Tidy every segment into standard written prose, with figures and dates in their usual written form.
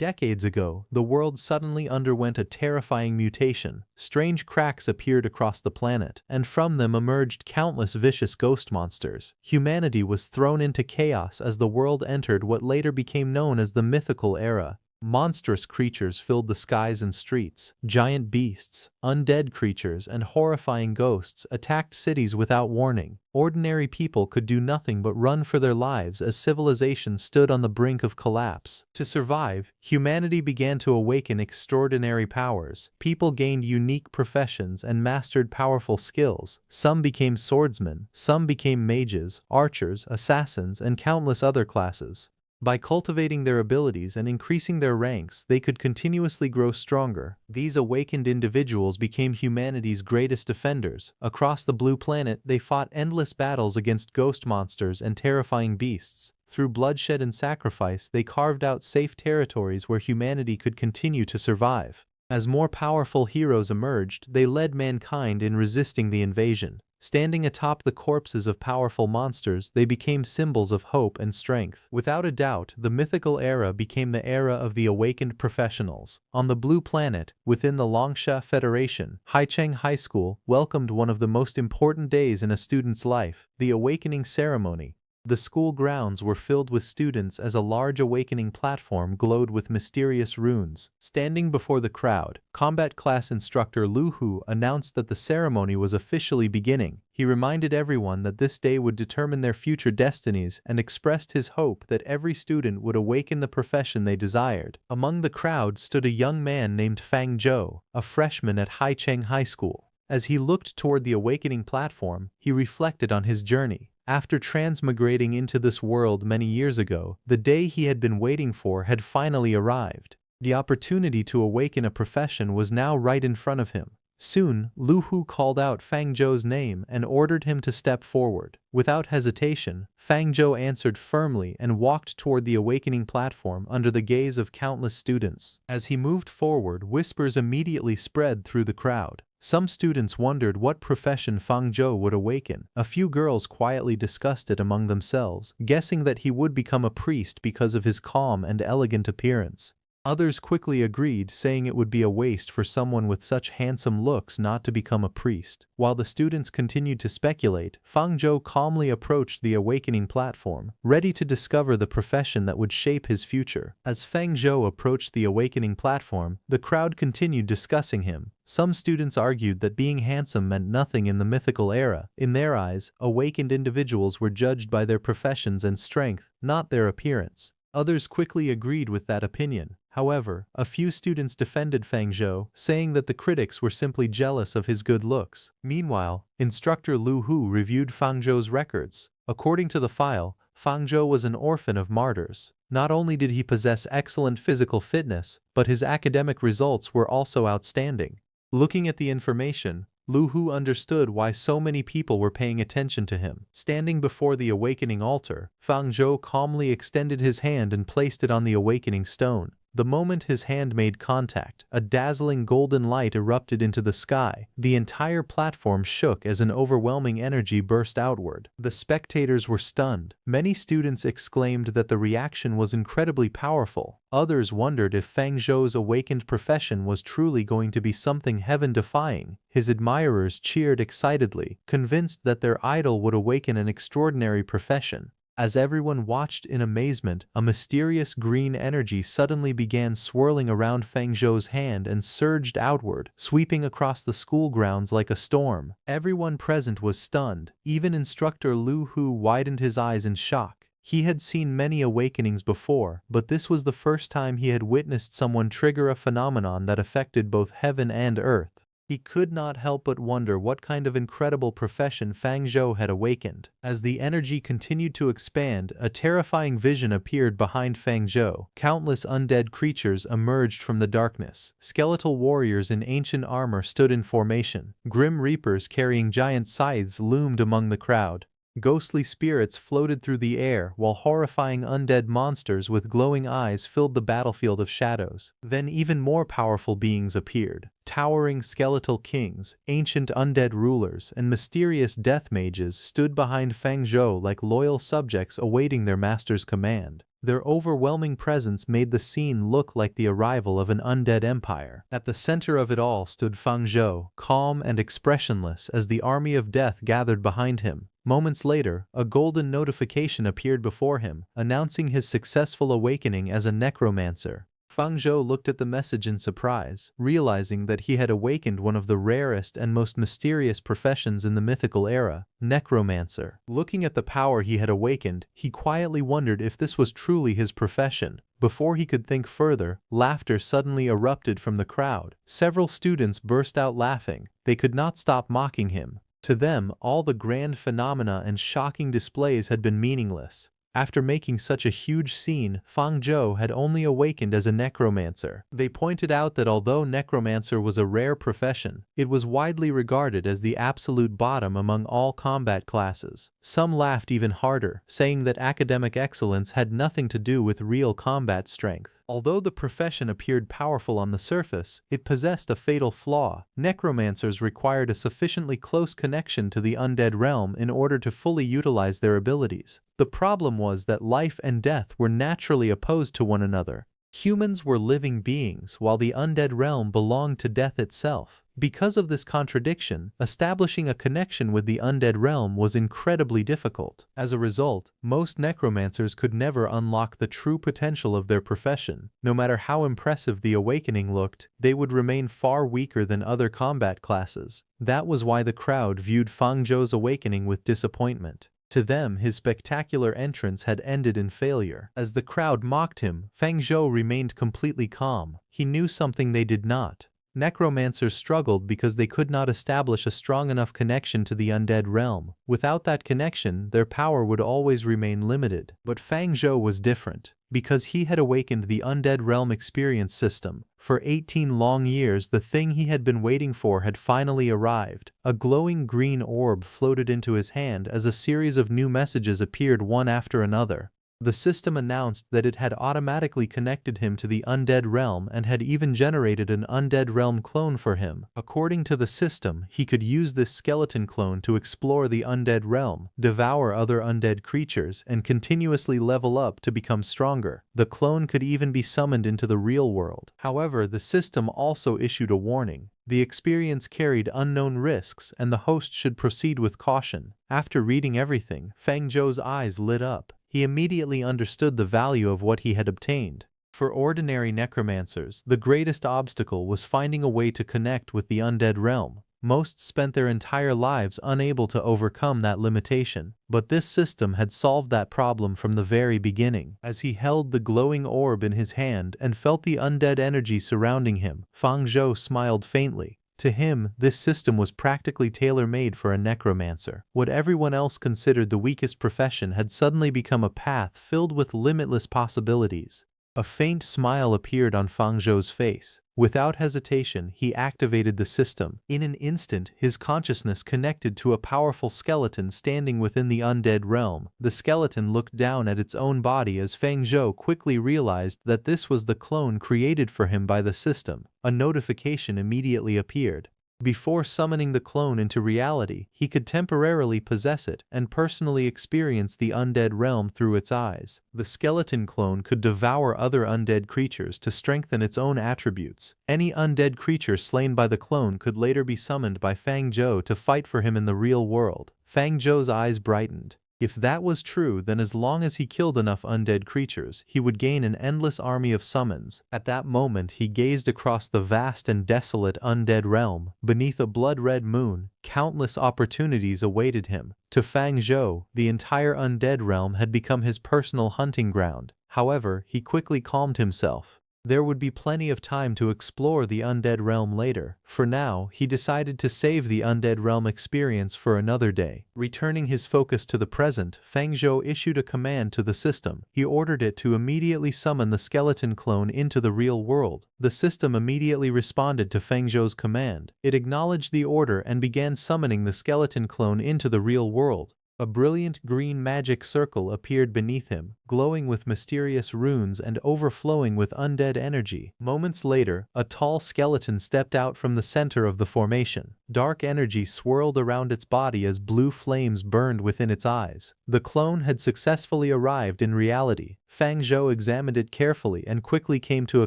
Decades ago, the world suddenly underwent a terrifying mutation. Strange cracks appeared across the planet, and from them emerged countless vicious ghost monsters. Humanity was thrown into chaos as the world entered what later became known as the Mythical Era. Monstrous creatures filled the skies and streets. Giant beasts, undead creatures, and horrifying ghosts attacked cities without warning. Ordinary people could do nothing but run for their lives as civilization stood on the brink of collapse. To survive, humanity began to awaken extraordinary powers. People gained unique professions and mastered powerful skills. Some became swordsmen, some became mages, archers, assassins, and countless other classes. By cultivating their abilities and increasing their ranks, they could continuously grow stronger. These awakened individuals became humanity's greatest defenders. Across the Blue Planet, they fought endless battles against ghost monsters and terrifying beasts. Through bloodshed and sacrifice, they carved out safe territories where humanity could continue to survive. As more powerful heroes emerged, they led mankind in resisting the invasion. Standing atop the corpses of powerful monsters, they became symbols of hope and strength. Without a doubt, the mythical era became the era of the awakened professionals. On the Blue Planet, within the Longsha Federation, Haicheng High School welcomed one of the most important days in a student's life, the awakening ceremony. The school grounds were filled with students as a large awakening platform glowed with mysterious runes. Standing before the crowd, combat class instructor Lu Hu announced that the ceremony was officially beginning. He reminded everyone that this day would determine their future destinies and expressed his hope that every student would awaken the profession they desired. Among the crowd stood a young man named Fang Zhou, a freshman at Haicheng High School. As he looked toward the awakening platform, he reflected on his journey. After transmigrating into this world many years ago, the day he had been waiting for had finally arrived. The opportunity to awaken a profession was now right in front of him. Soon, Lu Hu called out Fang Zhou's name and ordered him to step forward. Without hesitation, Fang Zhou answered firmly and walked toward the awakening platform under the gaze of countless students. As he moved forward, whispers immediately spread through the crowd. Some students wondered what profession Fang Zhou would awaken. A few girls quietly discussed it among themselves, guessing that he would become a priest because of his calm and elegant appearance. Others quickly agreed, saying it would be a waste for someone with such handsome looks not to become a priest. While the students continued to speculate, Fang Zhou calmly approached the awakening platform, ready to discover the profession that would shape his future. As Fang Zhou approached the awakening platform, the crowd continued discussing him. Some students argued that being handsome meant nothing in the mythical era. In their eyes, awakened individuals were judged by their professions and strength, not their appearance. Others quickly agreed with that opinion. However, a few students defended Fang Zhou, saying that the critics were simply jealous of his good looks. Meanwhile, instructor Lu Hu reviewed Fang Zhou's records. According to the file, Fang Zhou was an orphan of martyrs. Not only did he possess excellent physical fitness, but his academic results were also outstanding. Looking at the information, Lu Hu understood why so many people were paying attention to him. Standing before the awakening altar, Fang Zhou calmly extended his hand and placed it on the awakening stone. The moment his hand made contact, a dazzling golden light erupted into the sky. The entire platform shook as an overwhelming energy burst outward. The spectators were stunned. Many students exclaimed that the reaction was incredibly powerful. Others wondered if Fang Zhou's awakened profession was truly going to be something heaven-defying. His admirers cheered excitedly, convinced that their idol would awaken an extraordinary profession. As everyone watched in amazement, a mysterious green energy suddenly began swirling around Fang Zhou's hand and surged outward, sweeping across the school grounds like a storm. Everyone present was stunned. Even instructor Lu Hu widened his eyes in shock. He had seen many awakenings before, but this was the first time he had witnessed someone trigger a phenomenon that affected both heaven and earth. He could not help but wonder what kind of incredible profession Fang Zhou had awakened. As the energy continued to expand, a terrifying vision appeared behind Fang Zhou. Countless undead creatures emerged from the darkness. Skeletal warriors in ancient armor stood in formation. Grim reapers carrying giant scythes loomed among the crowd. Ghostly spirits floated through the air, while horrifying undead monsters with glowing eyes filled the battlefield of shadows. Then even more powerful beings appeared. Towering skeletal kings, ancient undead rulers, and mysterious death mages stood behind Fang Zhou like loyal subjects awaiting their master's command. Their overwhelming presence made the scene look like the arrival of an undead empire. At the center of it all stood Fang Zhou, calm and expressionless as the army of death gathered behind him. Moments later, a golden notification appeared before him, announcing his successful awakening as a necromancer. Fang Zhou looked at the message in surprise, realizing that he had awakened one of the rarest and most mysterious professions in the mythical era, Necromancer. Looking at the power he had awakened, he quietly wondered if this was truly his profession. Before he could think further, laughter suddenly erupted from the crowd. Several students burst out laughing. They could not stop mocking him. To them, all the grand phenomena and shocking displays had been meaningless. After making such a huge scene, Fang Zhou had only awakened as a necromancer. They pointed out that although necromancer was a rare profession, it was widely regarded as the absolute bottom among all combat classes. Some laughed even harder, saying that academic excellence had nothing to do with real combat strength. Although the profession appeared powerful on the surface, it possessed a fatal flaw. Necromancers required a sufficiently close connection to the undead realm in order to fully utilize their abilities. The problem was that life and death were naturally opposed to one another. Humans were living beings, while the undead realm belonged to death itself. Because of this contradiction, establishing a connection with the undead realm was incredibly difficult. As a result, most necromancers could never unlock the true potential of their profession. No matter how impressive the awakening looked, they would remain far weaker than other combat classes. That was why the crowd viewed Fang Zhou's awakening with disappointment. To them, his spectacular entrance had ended in failure. As the crowd mocked him, Fang Zhou remained completely calm. He knew something they did not. Necromancers struggled because they could not establish a strong enough connection to the undead realm. Without that connection, their power would always remain limited. But Fang Zhou was different. Because he had awakened the undead realm experience system, for 18 long years the thing he had been waiting for had finally arrived. A glowing green orb floated into his hand as a series of new messages appeared one after another. The system announced that it had automatically connected him to the undead realm and had even generated an undead realm clone for him. According to the system, he could use this skeleton clone to explore the undead realm, devour other undead creatures, and continuously level up to become stronger. The clone could even be summoned into the real world. However, the system also issued a warning. The experience carried unknown risks, and the host should proceed with caution. After reading everything, Fang Zhou's eyes lit up. He immediately understood the value of what he had obtained. For ordinary necromancers, the greatest obstacle was finding a way to connect with the undead realm. Most spent their entire lives unable to overcome that limitation, but this system had solved that problem from the very beginning. As he held the glowing orb in his hand and felt the undead energy surrounding him, Fang Zhou smiled faintly. To him, this system was practically tailor-made for a necromancer. What everyone else considered the weakest profession had suddenly become a path filled with limitless possibilities. A faint smile appeared on Fang Zhou's face. Without hesitation, he activated the system. In an instant, his consciousness connected to a powerful skeleton standing within the undead realm. The skeleton looked down at its own body as Fang Zhou quickly realized that this was the clone created for him by the system. A notification immediately appeared. Before summoning the clone into reality, he could temporarily possess it and personally experience the undead realm through its eyes. The skeleton clone could devour other undead creatures to strengthen its own attributes. Any undead creature slain by the clone could later be summoned by Fang Zhou to fight for him in the real world. Fang Zhou's eyes brightened. If that was true, then as long as he killed enough undead creatures, he would gain an endless army of summons. At that moment, he gazed across the vast and desolate undead realm. Beneath a blood-red moon, countless opportunities awaited him. To Fang Zhou, the entire undead realm had become his personal hunting ground. However, he quickly calmed himself. There would be plenty of time to explore the undead realm later. For now, he decided to save the undead realm experience for another day. Returning his focus to the present, Fang Zhou issued a command to the system. He ordered it to immediately summon the skeleton clone into the real world. The system immediately responded to Fang Zhou's command. It acknowledged the order and began summoning the skeleton clone into the real world. A brilliant green magic circle appeared beneath him, glowing with mysterious runes and overflowing with undead energy. Moments later, a tall skeleton stepped out from the center of the formation. Dark energy swirled around its body as blue flames burned within its eyes. The clone had successfully arrived in reality. Fang Zhou examined it carefully and quickly came to a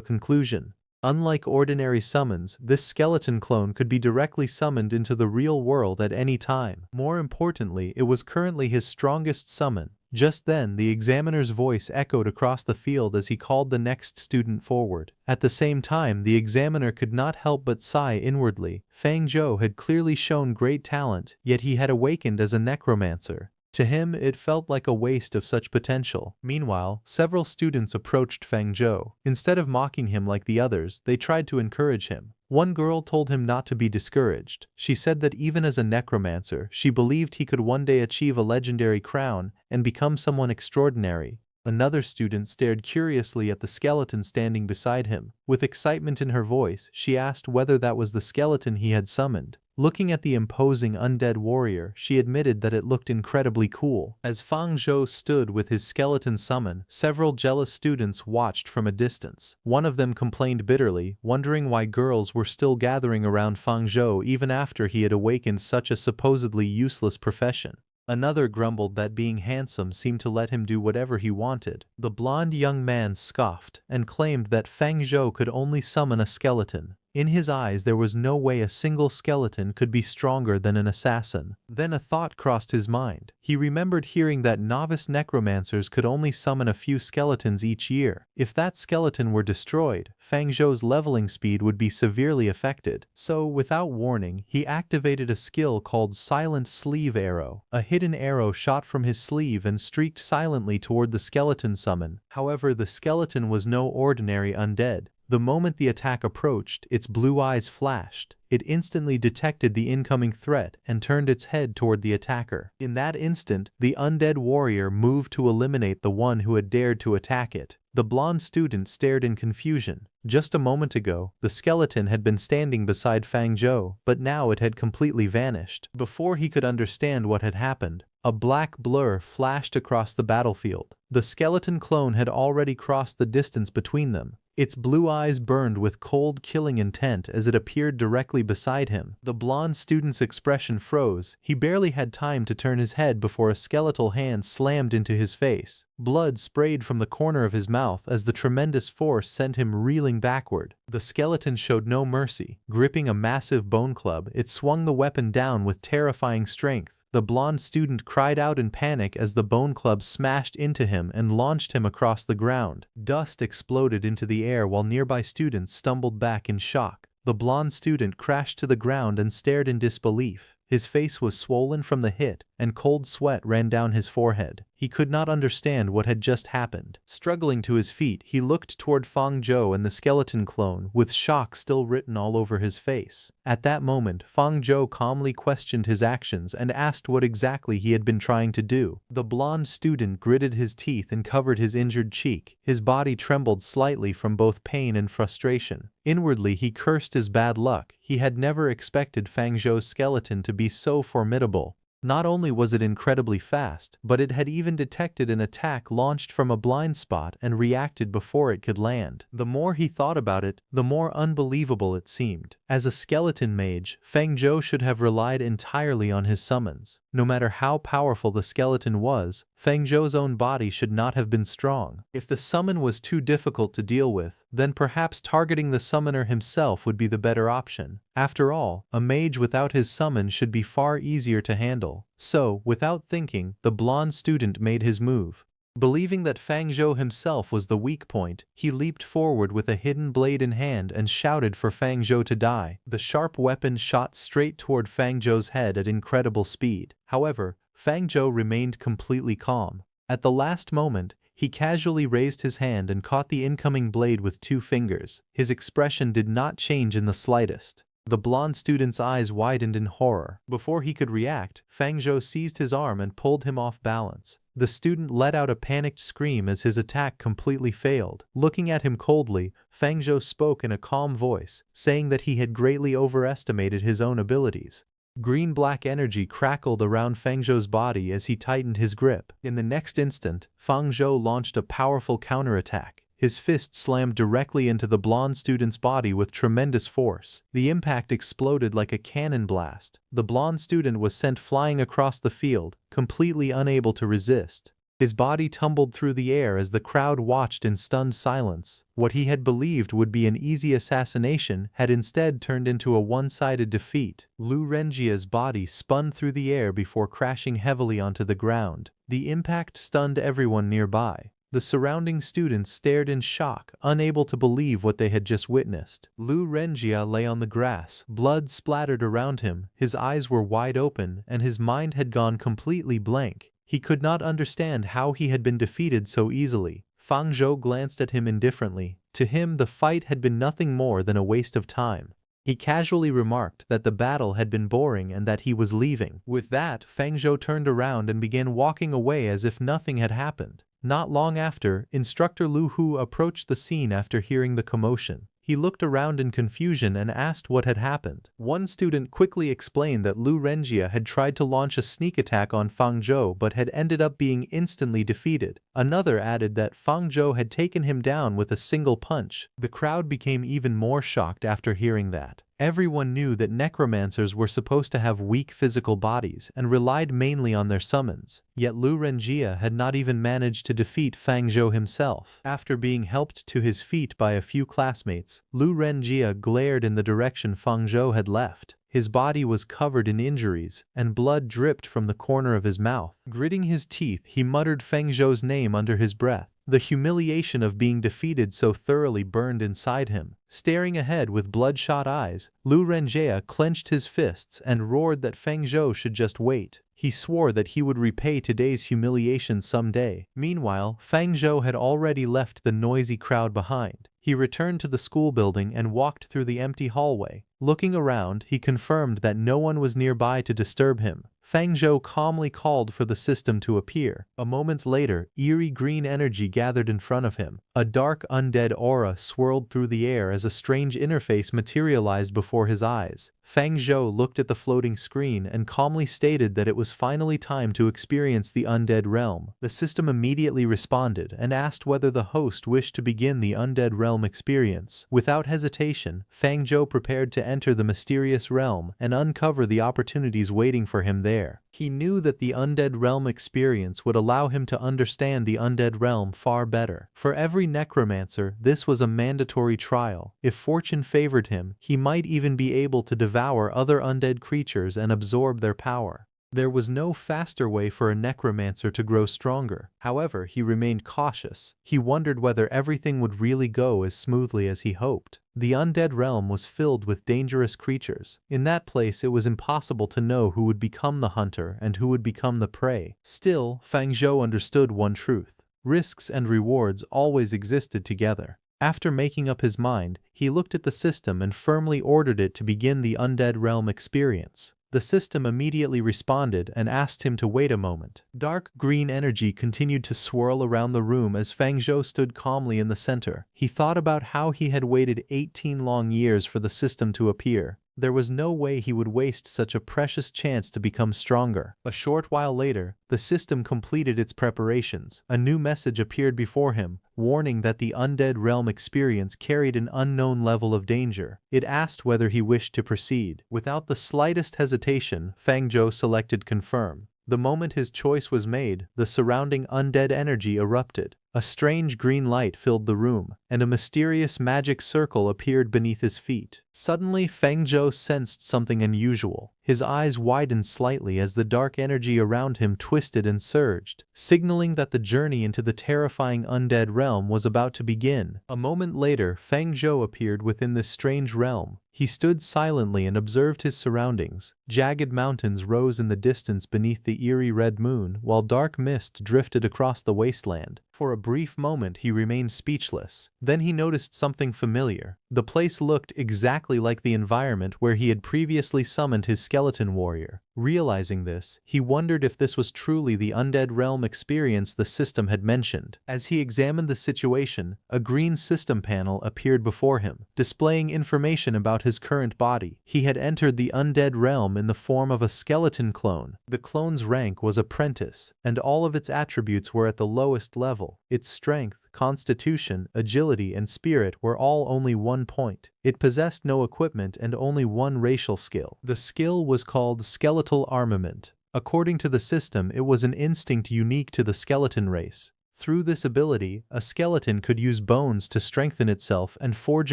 conclusion. Unlike ordinary summons, this skeleton clone could be directly summoned into the real world at any time. More importantly, it was currently his strongest summon. Just then, the examiner's voice echoed across the field as he called the next student forward. At the same time, the examiner could not help but sigh inwardly. Fang Zhou had clearly shown great talent, yet he had awakened as a necromancer. To him, it felt like a waste of such potential. Meanwhile, several students approached Fang Zhou. Instead of mocking him like the others, they tried to encourage him. One girl told him not to be discouraged. She said that even as a necromancer, she believed he could one day achieve a legendary crown and become someone extraordinary. Another student stared curiously at the skeleton standing beside him. With excitement in her voice, she asked whether that was the skeleton he had summoned. Looking at the imposing undead warrior, she admitted that it looked incredibly cool. As Fang Zhou stood with his skeleton summon, several jealous students watched from a distance. One of them complained bitterly, wondering why girls were still gathering around Fang Zhou even after he had awakened such a supposedly useless profession. Another grumbled that being handsome seemed to let him do whatever he wanted. The blonde young man scoffed and claimed that Fang Zhou could only summon a skeleton. In his eyes, there was no way a single skeleton could be stronger than an assassin. Then a thought crossed his mind. He remembered hearing that novice necromancers could only summon a few skeletons each year. If that skeleton were destroyed, Fang Zhou's leveling speed would be severely affected. So, without warning, he activated a skill called Silent Sleeve Arrow. A hidden arrow shot from his sleeve and streaked silently toward the skeleton summon. However, the skeleton was no ordinary undead. The moment the attack approached, its blue eyes flashed. It instantly detected the incoming threat and turned its head toward the attacker. In that instant, the undead warrior moved to eliminate the one who had dared to attack it. The blonde student stared in confusion. Just a moment ago, the skeleton had been standing beside Fang Zhou, but now it had completely vanished. Before he could understand what had happened, a black blur flashed across the battlefield. The skeleton clone had already crossed the distance between them. Its blue eyes burned with cold, killing intent as it appeared directly beside him. The blonde student's expression froze. He barely had time to turn his head before a skeletal hand slammed into his face. Blood sprayed from the corner of his mouth as the tremendous force sent him reeling backward. The skeleton showed no mercy. Gripping a massive bone club, it swung the weapon down with terrifying strength. The blonde student cried out in panic as the bone club smashed into him and launched him across the ground. Dust exploded into the air while nearby students stumbled back in shock. The blonde student crashed to the ground and stared in disbelief. His face was swollen from the hit, and cold sweat ran down his forehead. He could not understand what had just happened. Struggling to his feet, he looked toward Fang Zhou and the skeleton clone, with shock still written all over his face. At that moment, Fang Zhou calmly questioned his actions and asked what exactly he had been trying to do. The blonde student gritted his teeth and covered his injured cheek. His body trembled slightly from both pain and frustration. Inwardly, he cursed his bad luck. He had never expected Fang Zhou's skeleton to be so formidable. Not only was it incredibly fast, but it had even detected an attack launched from a blind spot and reacted before it could land. The more he thought about it, the more unbelievable it seemed. As a skeleton mage, Fang Zhou should have relied entirely on his summons. No matter how powerful the skeleton was, Fang Zhou's own body should not have been strong. If the summon was too difficult to deal with, then perhaps targeting the summoner himself would be the better option. After all, a mage without his summon should be far easier to handle. So, without thinking, the blonde student made his move. Believing that Fang Zhou himself was the weak point, he leaped forward with a hidden blade in hand and shouted for Fang Zhou to die. The sharp weapon shot straight toward Fang Zhou's head at incredible speed. However, Fang Zhou remained completely calm. At the last moment, he casually raised his hand and caught the incoming blade with 2 fingers. His expression did not change in the slightest. The blonde student's eyes widened in horror. Before he could react, Fang Zhou seized his arm and pulled him off balance. The student let out a panicked scream as his attack completely failed. Looking at him coldly, Fang Zhou spoke in a calm voice, saying that he had greatly overestimated his own abilities. Green-black energy crackled around Feng Zhou's body as he tightened his grip. In the next instant, Feng Zhou launched a powerful counterattack. His fist slammed directly into the blonde student's body with tremendous force. The impact exploded like a cannon blast. The blonde student was sent flying across the field, completely unable to resist. His body tumbled through the air as the crowd watched in stunned silence. What he had believed would be an easy assassination had instead turned into a one-sided defeat. Lu Renjia's body spun through the air before crashing heavily onto the ground. The impact stunned everyone nearby. The surrounding students stared in shock, unable to believe what they had just witnessed. Lu Renjia lay on the grass, blood splattered around him, his eyes were wide open, and his mind had gone completely blank. He could not understand how he had been defeated so easily. Feng Zhou glanced at him indifferently. To him, the fight had been nothing more than a waste of time. He casually remarked that the battle had been boring and that he was leaving. With that, Feng Zhou turned around and began walking away as if nothing had happened. Not long after, Instructor Lu Hu approached the scene after hearing the commotion. He looked around in confusion and asked what had happened. One student quickly explained that Lu Renjia had tried to launch a sneak attack on Feng Zhou but had ended up being instantly defeated. Another added that Feng Zhou had taken him down with a single punch. The crowd became even more shocked after hearing that. Everyone knew that necromancers were supposed to have weak physical bodies and relied mainly on their summons. Yet Lu Renjia had not even managed to defeat Feng Zhou himself. After being helped to his feet by a few classmates, Lu Renjia glared in the direction Feng Zhou had left. His body was covered in injuries, and blood dripped from the corner of his mouth. Gritting his teeth, he muttered Feng Zhou's name under his breath. The humiliation of being defeated so thoroughly burned inside him. Staring ahead with bloodshot eyes, Lu Renjia clenched his fists and roared that Feng Zhou should just wait. He swore that he would repay today's humiliation someday. Meanwhile, Feng Zhou had already left the noisy crowd behind. He returned to the school building and walked through the empty hallway. Looking around, he confirmed that no one was nearby to disturb him. Feng Zhou calmly called for the system to appear. A moment later, eerie green energy gathered in front of him. A dark undead aura swirled through the air as a strange interface materialized before his eyes. Feng Zhou looked at the floating screen and calmly stated that it was finally time to experience the undead realm. The system immediately responded and asked whether the host wished to begin the undead realm experience. Without hesitation, Feng Zhou prepared to enter the mysterious realm and uncover the opportunities waiting for him there. He knew that the undead realm experience would allow him to understand the undead realm far better. For every necromancer, this was a mandatory trial. If fortune favored him, he might even be able to devour other undead creatures and absorb their power. There was no faster way for a necromancer to grow stronger. However, he remained cautious. He wondered whether everything would really go as smoothly as he hoped. The undead realm was filled with dangerous creatures. In that place, it was impossible to know who would become the hunter and who would become the prey. Still, Feng Zhou understood one truth. Risks and rewards always existed together. After making up his mind, he looked at the system and firmly ordered it to begin the undead realm experience. The system immediately responded and asked him to wait a moment. Dark green energy continued to swirl around the room as Feng Zhou stood calmly in the center. He thought about how he had waited 18 long years for the system to appear. There was no way he would waste such a precious chance to become stronger. A short while later, the system completed its preparations. A new message appeared before him, warning that the undead realm experience carried an unknown level of danger. It asked whether he wished to proceed. Without the slightest hesitation, Feng Zhou selected confirm. The moment his choice was made, the surrounding undead energy erupted. A strange green light filled the room, and a mysterious magic circle appeared beneath his feet. Suddenly, Feng Zhou sensed something unusual. His eyes widened slightly as the dark energy around him twisted and surged, signaling that the journey into the terrifying undead realm was about to begin. A moment later, Feng Zhou appeared within this strange realm. He stood silently and observed his surroundings. Jagged mountains rose in the distance beneath the eerie red moon, while dark mist drifted across the wasteland. For a brief moment he remained speechless. Then he noticed something familiar. The place looked exactly like the environment where he had previously summoned his skeleton warrior. Realizing this, he wondered if this was truly the undead realm experience the system had mentioned. As he examined the situation, a green system panel appeared before him, displaying information about his current body. He had entered the undead realm in the form of a skeleton clone. The clone's rank was apprentice, and all of its attributes were at the lowest level. Its strength, constitution, agility, and spirit were all only 1 point. It possessed no equipment and only one racial skill. The skill was called skeletal armament. According to the system, it was an instinct unique to the skeleton race. Through this ability, a skeleton could use bones to strengthen itself and forge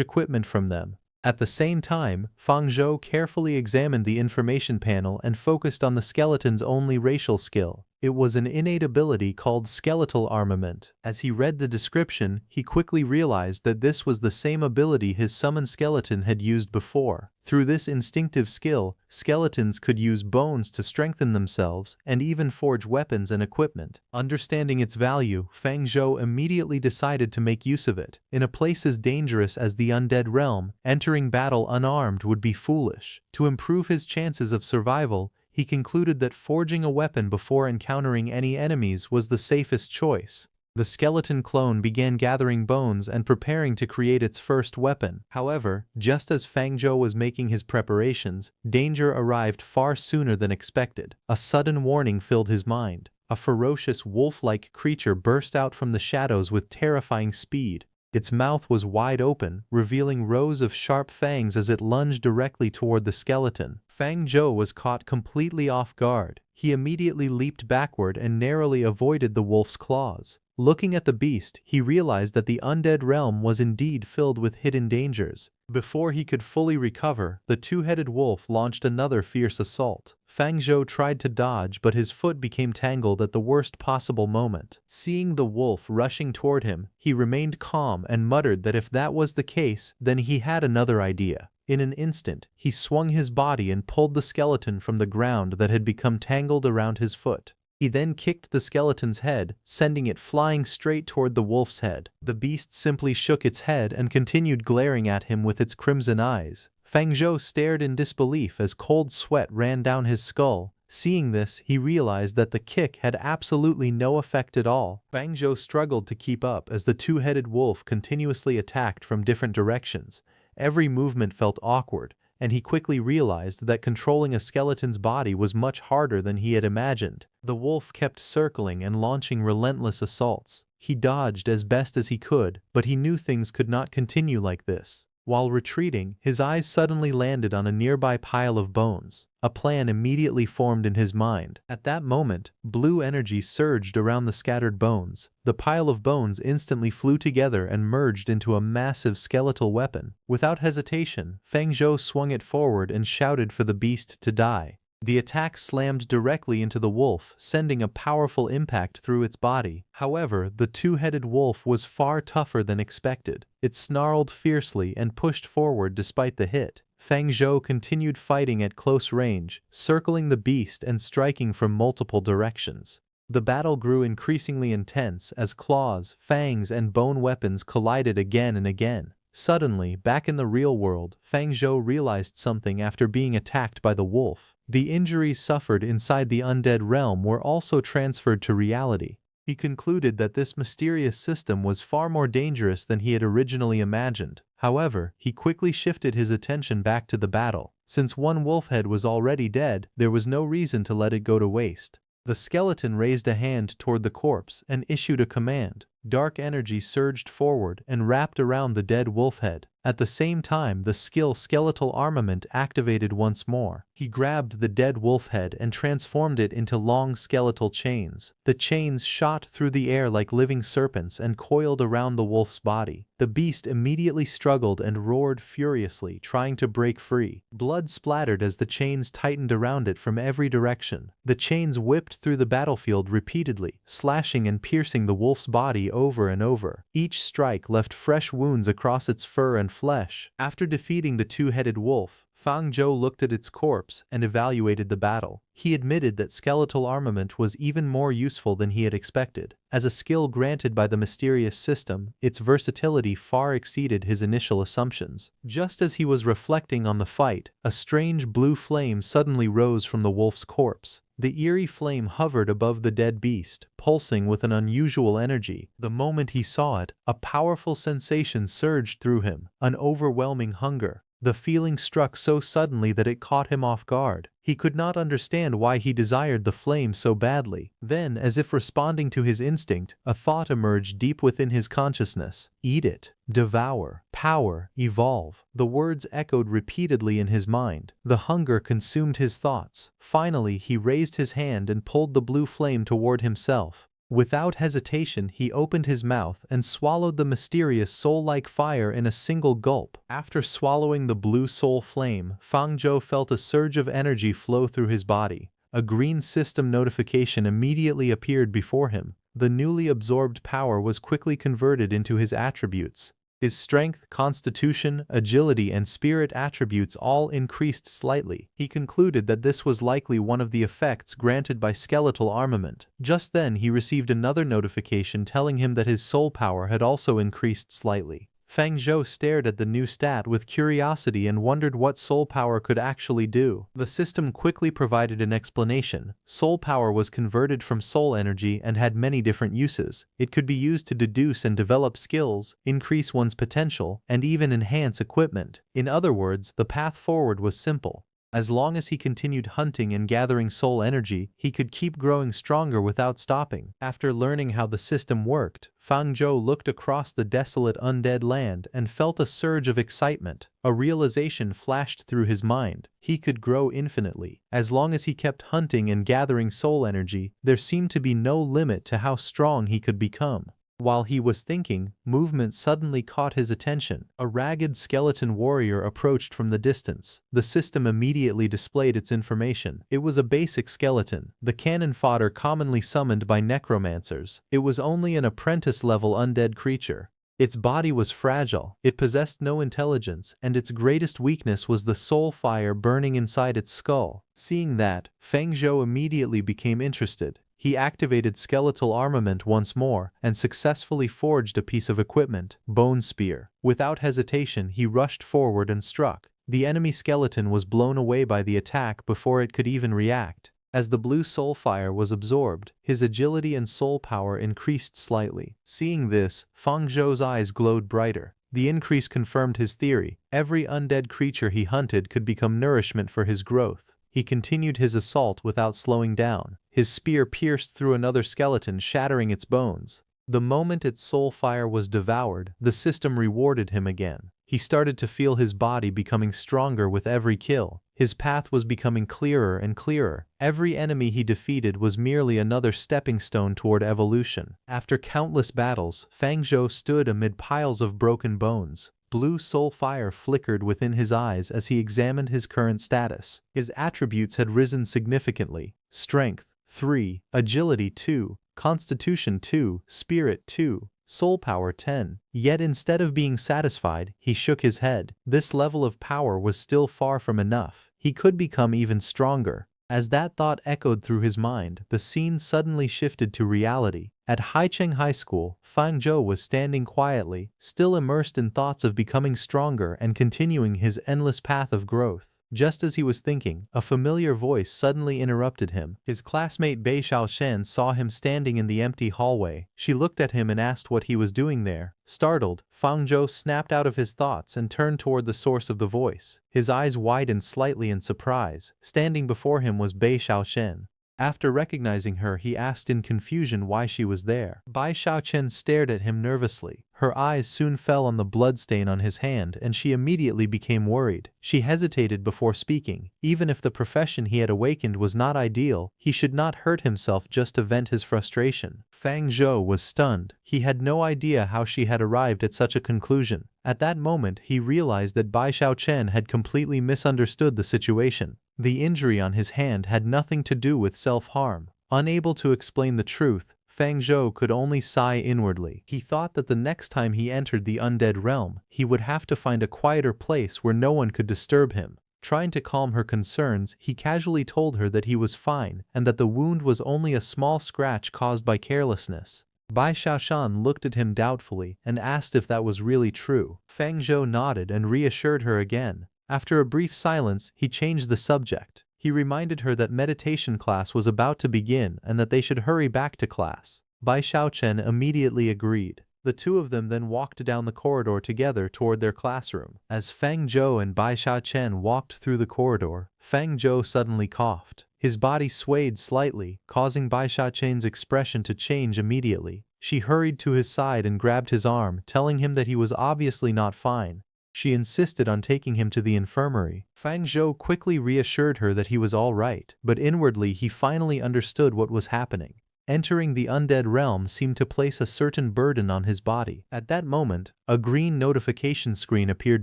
equipment from them. At the same time, Fang Zhou carefully examined the information panel and focused on the skeleton's only racial skill. It was an innate ability called skeletal armament. As he read the description, he quickly realized that this was the same ability his summoned skeleton had used before. Through this instinctive skill, skeletons could use bones to strengthen themselves and even forge weapons and equipment. Understanding its value, Fang Zhou immediately decided to make use of it. In a place as dangerous as the undead realm, entering battle unarmed would be foolish. To improve his chances of survival, he concluded that forging a weapon before encountering any enemies was the safest choice. The skeleton clone began gathering bones and preparing to create its first weapon. However, just as Fang Zhou was making his preparations, danger arrived far sooner than expected. A sudden warning filled his mind. A ferocious wolf-like creature burst out from the shadows with terrifying speed. Its mouth was wide open, revealing rows of sharp fangs as it lunged directly toward the skeleton. Fang Zhou was caught completely off guard. He immediately leaped backward and narrowly avoided the wolf's claws. Looking at the beast, he realized that the undead realm was indeed filled with hidden dangers. Before he could fully recover, the two-headed wolf launched another fierce assault. Fang Zhou tried to dodge, but his foot became tangled at the worst possible moment. Seeing the wolf rushing toward him, he remained calm and muttered that if that was the case, then he had another idea. In an instant, he swung his body and pulled the skeleton from the ground that had become tangled around his foot. He then kicked the skeleton's head, sending it flying straight toward the wolf's head. The beast simply shook its head and continued glaring at him with its crimson eyes. Fang Zhou stared in disbelief as cold sweat ran down his skull. Seeing this, he realized that the kick had absolutely no effect at all. Fang Zhou struggled to keep up as the two-headed wolf continuously attacked from different directions. Every movement felt awkward, and he quickly realized that controlling a skeleton's body was much harder than he had imagined. The wolf kept circling and launching relentless assaults. He dodged as best as he could, but he knew things could not continue like this. While retreating, his eyes suddenly landed on a nearby pile of bones. A plan immediately formed in his mind. At that moment, blue energy surged around the scattered bones. The pile of bones instantly flew together and merged into a massive skeletal weapon. Without hesitation, Fang Zhou swung it forward and shouted for the beast to die. The attack slammed directly into the wolf, sending a powerful impact through its body. However, the two-headed wolf was far tougher than expected. It snarled fiercely and pushed forward despite the hit. Fang Zhou continued fighting at close range, circling the beast and striking from multiple directions. The battle grew increasingly intense as claws, fangs, and bone weapons collided again and again. Suddenly, back in the real world, Fang Zhou realized something after being attacked by the wolf. The injuries suffered inside the undead realm were also transferred to reality. He concluded that this mysterious system was far more dangerous than he had originally imagined. However, he quickly shifted his attention back to the battle. Since one wolf head was already dead, there was no reason to let it go to waste. The skeleton raised a hand toward the corpse and issued a command. Dark energy surged forward and wrapped around the dead wolf head. At the same time, the skill skeletal armament activated once more. He grabbed the dead wolf head and transformed it into long skeletal chains. The chains shot through the air like living serpents and coiled around the wolf's body. The beast immediately struggled and roared furiously, trying to break free. Blood splattered as the chains tightened around it from every direction. The chains whipped through the battlefield repeatedly, slashing and piercing the wolf's body over and over. Each strike left fresh wounds across its fur and flesh. After defeating the two-headed wolf, Fang Zhou looked at its corpse and evaluated the battle. He admitted that skeletal armament was even more useful than he had expected. As a skill granted by the mysterious system, its versatility far exceeded his initial assumptions. Just as he was reflecting on the fight, a strange blue flame suddenly rose from the wolf's corpse. The eerie flame hovered above the dead beast, pulsing with an unusual energy. The moment he saw it, a powerful sensation surged through him, an overwhelming hunger. The feeling struck so suddenly that it caught him off guard. He could not understand why he desired the flame so badly. Then, as if responding to his instinct, a thought emerged deep within his consciousness. Eat it. Devour. Power. Evolve. The words echoed repeatedly in his mind. The hunger consumed his thoughts. Finally, he raised his hand and pulled the blue flame toward himself. Without hesitation, he opened his mouth and swallowed the mysterious soul-like fire in a single gulp. After swallowing the blue soul flame, Fang Zhou felt a surge of energy flow through his body. A green system notification immediately appeared before him. The newly absorbed power was quickly converted into his attributes. His strength, constitution, agility, and spirit attributes all increased slightly. He concluded that this was likely one of the effects granted by skeletal armament. Just then he received another notification telling him that his soul power had also increased slightly. Fang Zhou stared at the new stat with curiosity and wondered what soul power could actually do. The system quickly provided an explanation. Soul power was converted from soul energy and had many different uses. It could be used to deduce and develop skills, increase one's potential, and even enhance equipment. In other words, the path forward was simple. As long as he continued hunting and gathering soul energy, he could keep growing stronger without stopping. After learning how the system worked, Fang Zhou looked across the desolate undead land and felt a surge of excitement. A realization flashed through his mind. He could grow infinitely. As long as he kept hunting and gathering soul energy, there seemed to be no limit to how strong he could become. While he was thinking, movement suddenly caught his attention. A ragged skeleton warrior approached from the distance. The system immediately displayed its information. It was a basic skeleton, the cannon fodder commonly summoned by necromancers. It was only an apprentice-level undead creature. Its body was fragile, it possessed no intelligence, and its greatest weakness was the soul fire burning inside its skull. Seeing that, Fang Zhou immediately became interested. He activated skeletal armament once more and successfully forged a piece of equipment, Bone Spear. Without hesitation, he rushed forward and struck. The enemy skeleton was blown away by the attack before it could even react. As the blue soul fire was absorbed, his agility and soul power increased slightly. Seeing this, Fang Zhou's eyes glowed brighter. The increase confirmed his theory. Every undead creature he hunted could become nourishment for his growth. He continued his assault without slowing down. His spear pierced through another skeleton, shattering its bones. The moment its soul fire was devoured, the system rewarded him again. He started to feel his body becoming stronger with every kill. His path was becoming clearer and clearer. Every enemy he defeated was merely another stepping stone toward evolution. After countless battles, Fang Zhou stood amid piles of broken bones. Blue soul fire flickered within his eyes as he examined his current status. His attributes had risen significantly. Strength 3, Agility 2, Constitution 2, Spirit 2, Soul Power 10. Yet instead of being satisfied, he shook his head. This level of power was still far from enough. He could become even stronger. As that thought echoed through his mind, the scene suddenly shifted to reality. At Haicheng High School, Fang Zhou was standing quietly, still immersed in thoughts of becoming stronger and continuing his endless path of growth. Just as he was thinking, a familiar voice suddenly interrupted him. His classmate Bei Xiaoshen saw him standing in the empty hallway. She looked at him and asked what he was doing there. Startled, Fang Zhou snapped out of his thoughts and turned toward the source of the voice. His eyes widened slightly in surprise. Standing before him was Bei Xiaoshen. After recognizing her, he asked in confusion why she was there. Bai Xiaochen stared at him nervously. Her eyes soon fell on the bloodstain on his hand and she immediately became worried. She hesitated before speaking. Even if the profession he had awakened was not ideal, he should not hurt himself just to vent his frustration. Fang Zhou was stunned. He had no idea how she had arrived at such a conclusion. At that moment, he realized that Bai Xiaochen had completely misunderstood the situation. The injury on his hand had nothing to do with self-harm. Unable to explain the truth, Fang Zhou could only sigh inwardly. He thought that the next time he entered the undead realm, he would have to find a quieter place where no one could disturb him. Trying to calm her concerns, he casually told her that he was fine and that the wound was only a small scratch caused by carelessness. Bai Xiaoshan looked at him doubtfully and asked if that was really true. Feng Zhou nodded and reassured her again. After a brief silence, he changed the subject. He reminded her that meditation class was about to begin and that they should hurry back to class. Bai Xiaochen immediately agreed. The two of them then walked down the corridor together toward their classroom. As Feng Zhou and Bai Xiaochen walked through the corridor, Feng Zhou suddenly coughed. His body swayed slightly, causing Bai Xiaochen's expression to change immediately. She hurried to his side and grabbed his arm, telling him that he was obviously not fine. She insisted on taking him to the infirmary. Feng Zhou quickly reassured her that he was all right, but inwardly he finally understood what was happening. Entering the undead realm seemed to place a certain burden on his body. At that moment, a green notification screen appeared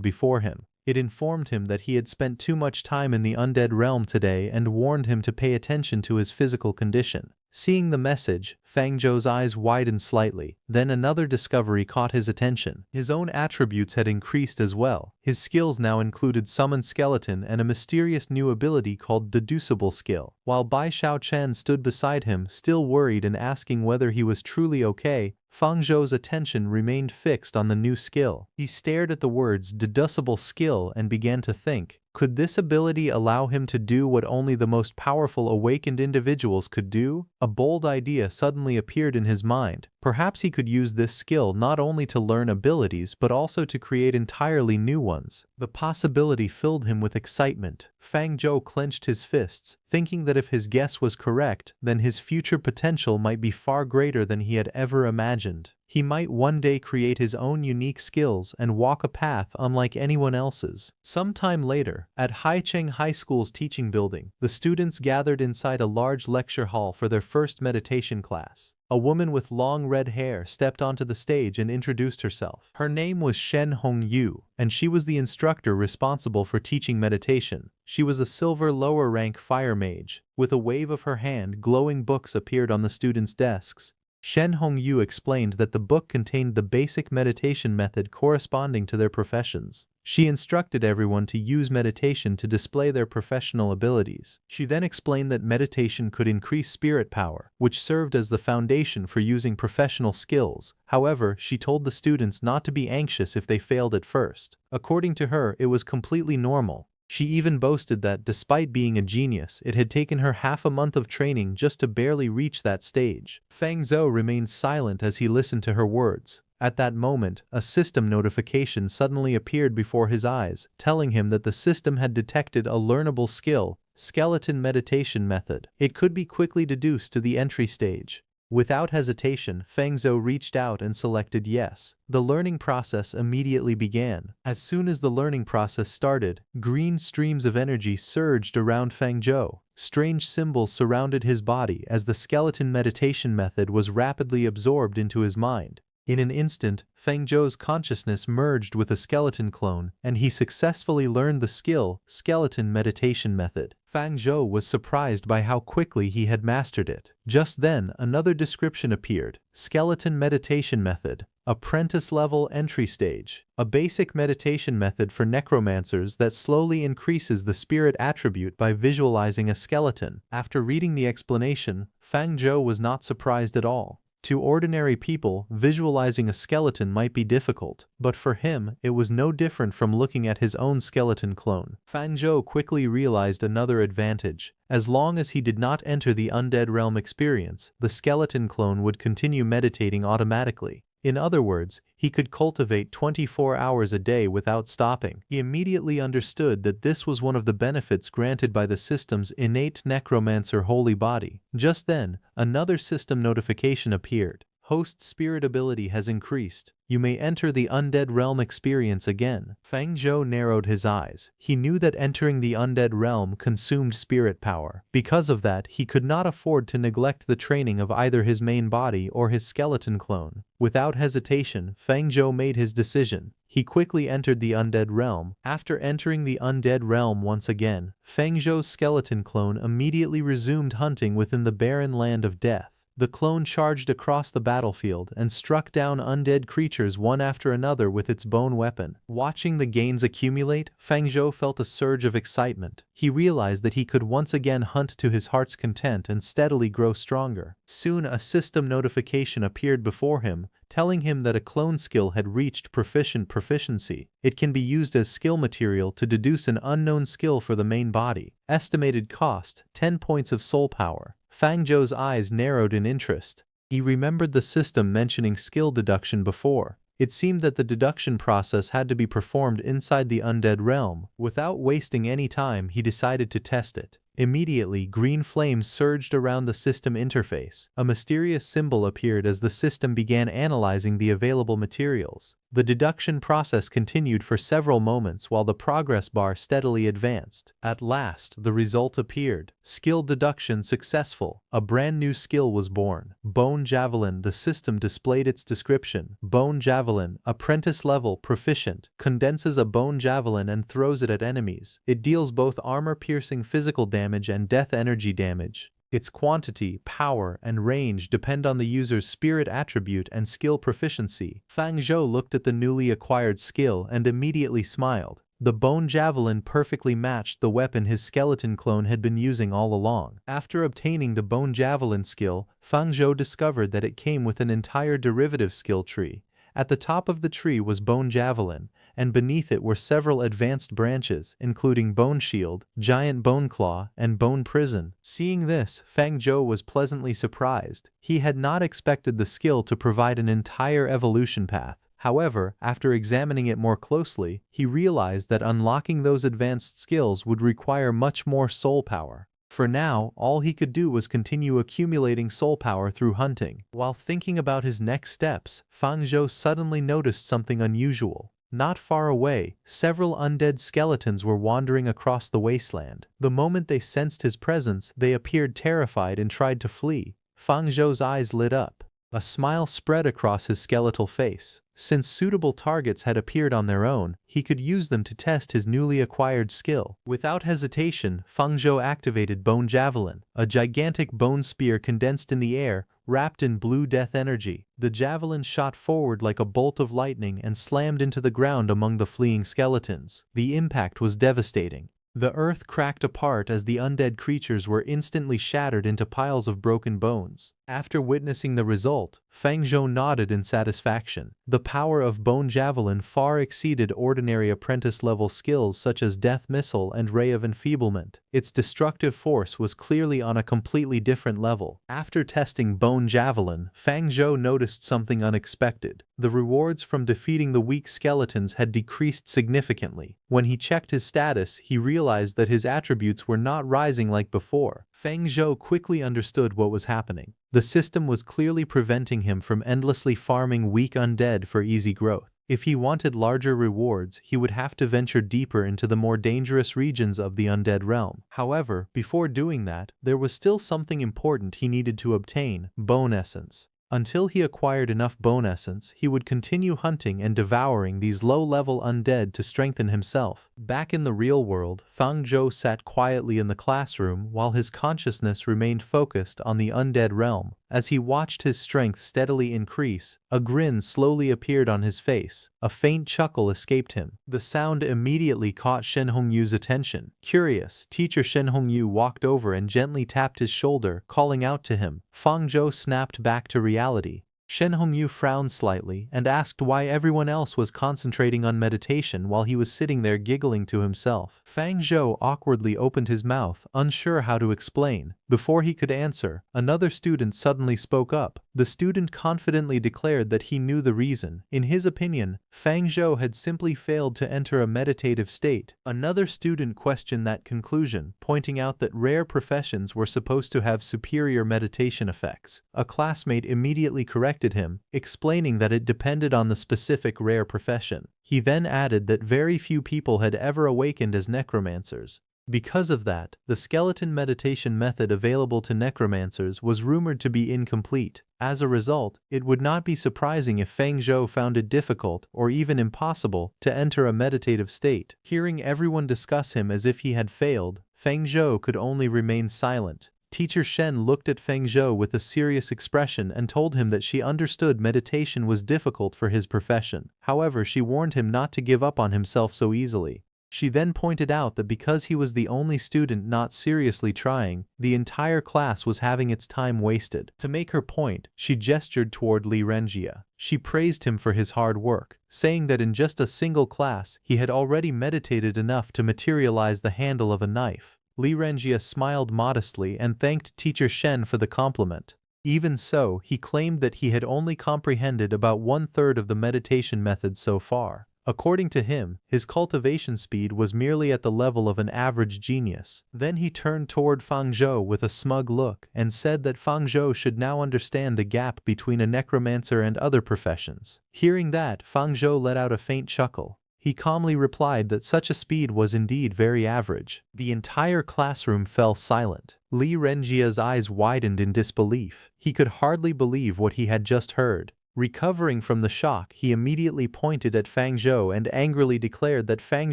before him. It informed him that he had spent too much time in the undead realm today and warned him to pay attention to his physical condition. Seeing the message, Feng Zhou's eyes widened slightly. Then another discovery caught his attention. His own attributes had increased as well. His skills now included Summon Skeleton and a mysterious new ability called Deducible Skill. While Bai Xiaochen stood beside him, still worried and asking whether he was truly okay, Feng Zhou's attention remained fixed on the new skill. He stared at the words Deducible Skill and began to think, could this ability allow him to do what only the most powerful awakened individuals could do? A bold idea suddenly appeared in his mind. Perhaps he could use this skill not only to learn abilities but also to create entirely new ones. The possibility filled him with excitement. Feng Zhou clenched his fists, thinking that if his guess was correct, then his future potential might be far greater than he had ever imagined. He might one day create his own unique skills and walk a path unlike anyone else's. Sometime later, at Haicheng High School's teaching building, the students gathered inside a large lecture hall for their first meditation class. A woman with long red hair stepped onto the stage and introduced herself. Her name was Shen Hongyu, and she was the instructor responsible for teaching meditation. She was a silver lower rank fire mage. With a wave of her hand, glowing books appeared on the students' desks. Shen Hongyu explained that the book contained the basic meditation method corresponding to their professions. She instructed everyone to use meditation to display their professional abilities. She then explained that meditation could increase spirit power, which served as the foundation for using professional skills. However, she told the students not to be anxious if they failed at first. According to her, it was completely normal. She even boasted that, despite being a genius, it had taken her half a month of training just to barely reach that stage. Feng Zhou remained silent as he listened to her words. At that moment, a system notification suddenly appeared before his eyes, telling him that the system had detected a learnable skill, Skeleton Meditation Method. It could be quickly deduced to the entry stage. Without hesitation, Feng Zhou reached out and selected yes. The learning process immediately began. As soon as the learning process started, green streams of energy surged around Feng Zhou. Strange symbols surrounded his body as the skeleton meditation method was rapidly absorbed into his mind. In an instant, Feng Zhou's consciousness merged with a skeleton clone, and he successfully learned the skill, Skeleton Meditation Method. Feng Zhou was surprised by how quickly he had mastered it. Just then, another description appeared. Skeleton Meditation Method. Apprentice-level entry stage. A basic meditation method for necromancers that slowly increases the spirit attribute by visualizing a skeleton. After reading the explanation, Feng Zhou was not surprised at all. To ordinary people, visualizing a skeleton might be difficult, but for him, it was no different from looking at his own skeleton clone. Feng Zhou quickly realized another advantage. As long as he did not enter the undead realm experience, the skeleton clone would continue meditating automatically. In other words, he could cultivate 24 hours a day without stopping. He immediately understood that this was one of the benefits granted by the system's innate Necromancer holy body. Just then, another system notification appeared. Host spirit ability has increased. You may enter the undead realm experience again. Feng Zhou narrowed his eyes. He knew that entering the undead realm consumed spirit power. Because of that, he could not afford to neglect the training of either his main body or his skeleton clone. Without hesitation, Feng Zhou made his decision. He quickly entered the undead realm. After entering the undead realm once again, Feng Zhou's skeleton clone immediately resumed hunting within the barren land of death. The clone charged across the battlefield and struck down undead creatures one after another with its bone weapon. Watching the gains accumulate, Fang Zhou felt a surge of excitement. He realized that he could once again hunt to his heart's content and steadily grow stronger. Soon a system notification appeared before him, telling him that a clone skill had reached proficiency. It can be used as skill material to deduce an unknown skill for the main body. Estimated cost, 10 points of soul power. Fang Zhou's eyes narrowed in interest. He remembered the system mentioning skill deduction before. It seemed that the deduction process had to be performed inside the undead realm. Without wasting any time, he decided to test it. Immediately, green flames surged around the system interface. A mysterious symbol appeared as the system began analyzing the available materials. The deduction process continued for several moments while the progress bar steadily advanced. At last, the result appeared. Skill deduction successful. A brand new skill was born. Bone Javelin. The system displayed its description. Bone Javelin, apprentice level, proficient, condenses a bone javelin and throws it at enemies. It deals both armor-piercing physical damage and death energy damage. Its quantity, power, and range depend on the user's spirit attribute and skill proficiency. Fang Zhou looked at the newly acquired skill and immediately smiled. The bone javelin perfectly matched the weapon his skeleton clone had been using all along. After obtaining the bone javelin skill, Fang Zhou discovered that it came with an entire derivative skill tree. At the top of the tree was Bone Javelin, and beneath it were several advanced branches, including Bone Shield, Giant Bone Claw, and Bone Prison. Seeing this, Fang Zhou was pleasantly surprised. He had not expected the skill to provide an entire evolution path. However, after examining it more closely, he realized that unlocking those advanced skills would require much more soul power. For now, all he could do was continue accumulating soul power through hunting. While thinking about his next steps, Fang Zhou suddenly noticed something unusual. Not far away, several undead skeletons were wandering across the wasteland. The moment they sensed his presence, they appeared terrified and tried to flee. Fang Zhou's eyes lit up. A smile spread across his skeletal face. Since suitable targets had appeared on their own, he could use them to test his newly acquired skill. Without hesitation, Fang Zhou activated Bone Javelin, a gigantic bone spear condensed in the air, wrapped in blue death energy. The javelin shot forward like a bolt of lightning and slammed into the ground among the fleeing skeletons. The impact was devastating. The earth cracked apart as the undead creatures were instantly shattered into piles of broken bones. After witnessing the result, Fang Zhou nodded in satisfaction. The power of Bone Javelin far exceeded ordinary apprentice-level skills such as Death Missile and Ray of Enfeeblement. Its destructive force was clearly on a completely different level. After testing Bone Javelin, Fang Zhou noticed something unexpected. The rewards from defeating the weak skeletons had decreased significantly. When he checked his status, he realized that his attributes were not rising like before. Fang Zhou quickly understood what was happening. The system was clearly preventing him from endlessly farming weak undead for easy growth. If he wanted larger rewards, he would have to venture deeper into the more dangerous regions of the undead realm. However, before doing that, there was still something important he needed to obtain: Bone Essence. Until he acquired enough bone essence, he would continue hunting and devouring these low-level undead to strengthen himself. Back in the real world, Fang Zhou sat quietly in the classroom while his consciousness remained focused on the undead realm. As he watched his strength steadily increase, a grin slowly appeared on his face. A faint chuckle escaped him. The sound immediately caught Shen Hongyu's attention. Curious, teacher Shen Hongyu walked over and gently tapped his shoulder, calling out to him. Fang Zhou snapped back to reality. Shen Hongyu frowned slightly and asked why everyone else was concentrating on meditation while he was sitting there giggling to himself. Fang Zhou awkwardly opened his mouth, unsure how to explain. Before he could answer, another student suddenly spoke up. The student confidently declared that he knew the reason. In his opinion, Fang Zhou had simply failed to enter a meditative state. Another student questioned that conclusion, pointing out that rare professions were supposed to have superior meditation effects. A classmate immediately corrected him, explaining that it depended on the specific rare profession. He then added that very few people had ever awakened as necromancers. Because of that, the skeleton meditation method available to necromancers was rumored to be incomplete. As a result, it would not be surprising if Fang Zhou found it difficult or even impossible to enter a meditative state. Hearing everyone discuss him as if he had failed, Fang Zhou could only remain silent. Teacher Shen looked at Feng Zhou with a serious expression and told him that she understood meditation was difficult for his profession. However, she warned him not to give up on himself so easily. She then pointed out that because he was the only student not seriously trying, the entire class was having its time wasted. To make her point, she gestured toward Li Renjie. She praised him for his hard work, saying that in just a single class he had already meditated enough to materialize the handle of a knife. Li Renjie smiled modestly and thanked Teacher Shen for the compliment. Even so, he claimed that he had only comprehended about 1/3 of the meditation methods so far. According to him, his cultivation speed was merely at the level of an average genius. Then he turned toward Feng Zhou with a smug look and said that Feng Zhou should now understand the gap between a necromancer and other professions. Hearing that, Feng Zhou let out a faint chuckle. He calmly replied that such a speed was indeed very average. The entire classroom fell silent. Li Renjie's eyes widened in disbelief. He could hardly believe what he had just heard. Recovering from the shock, he immediately pointed at Feng Zhou and angrily declared that Feng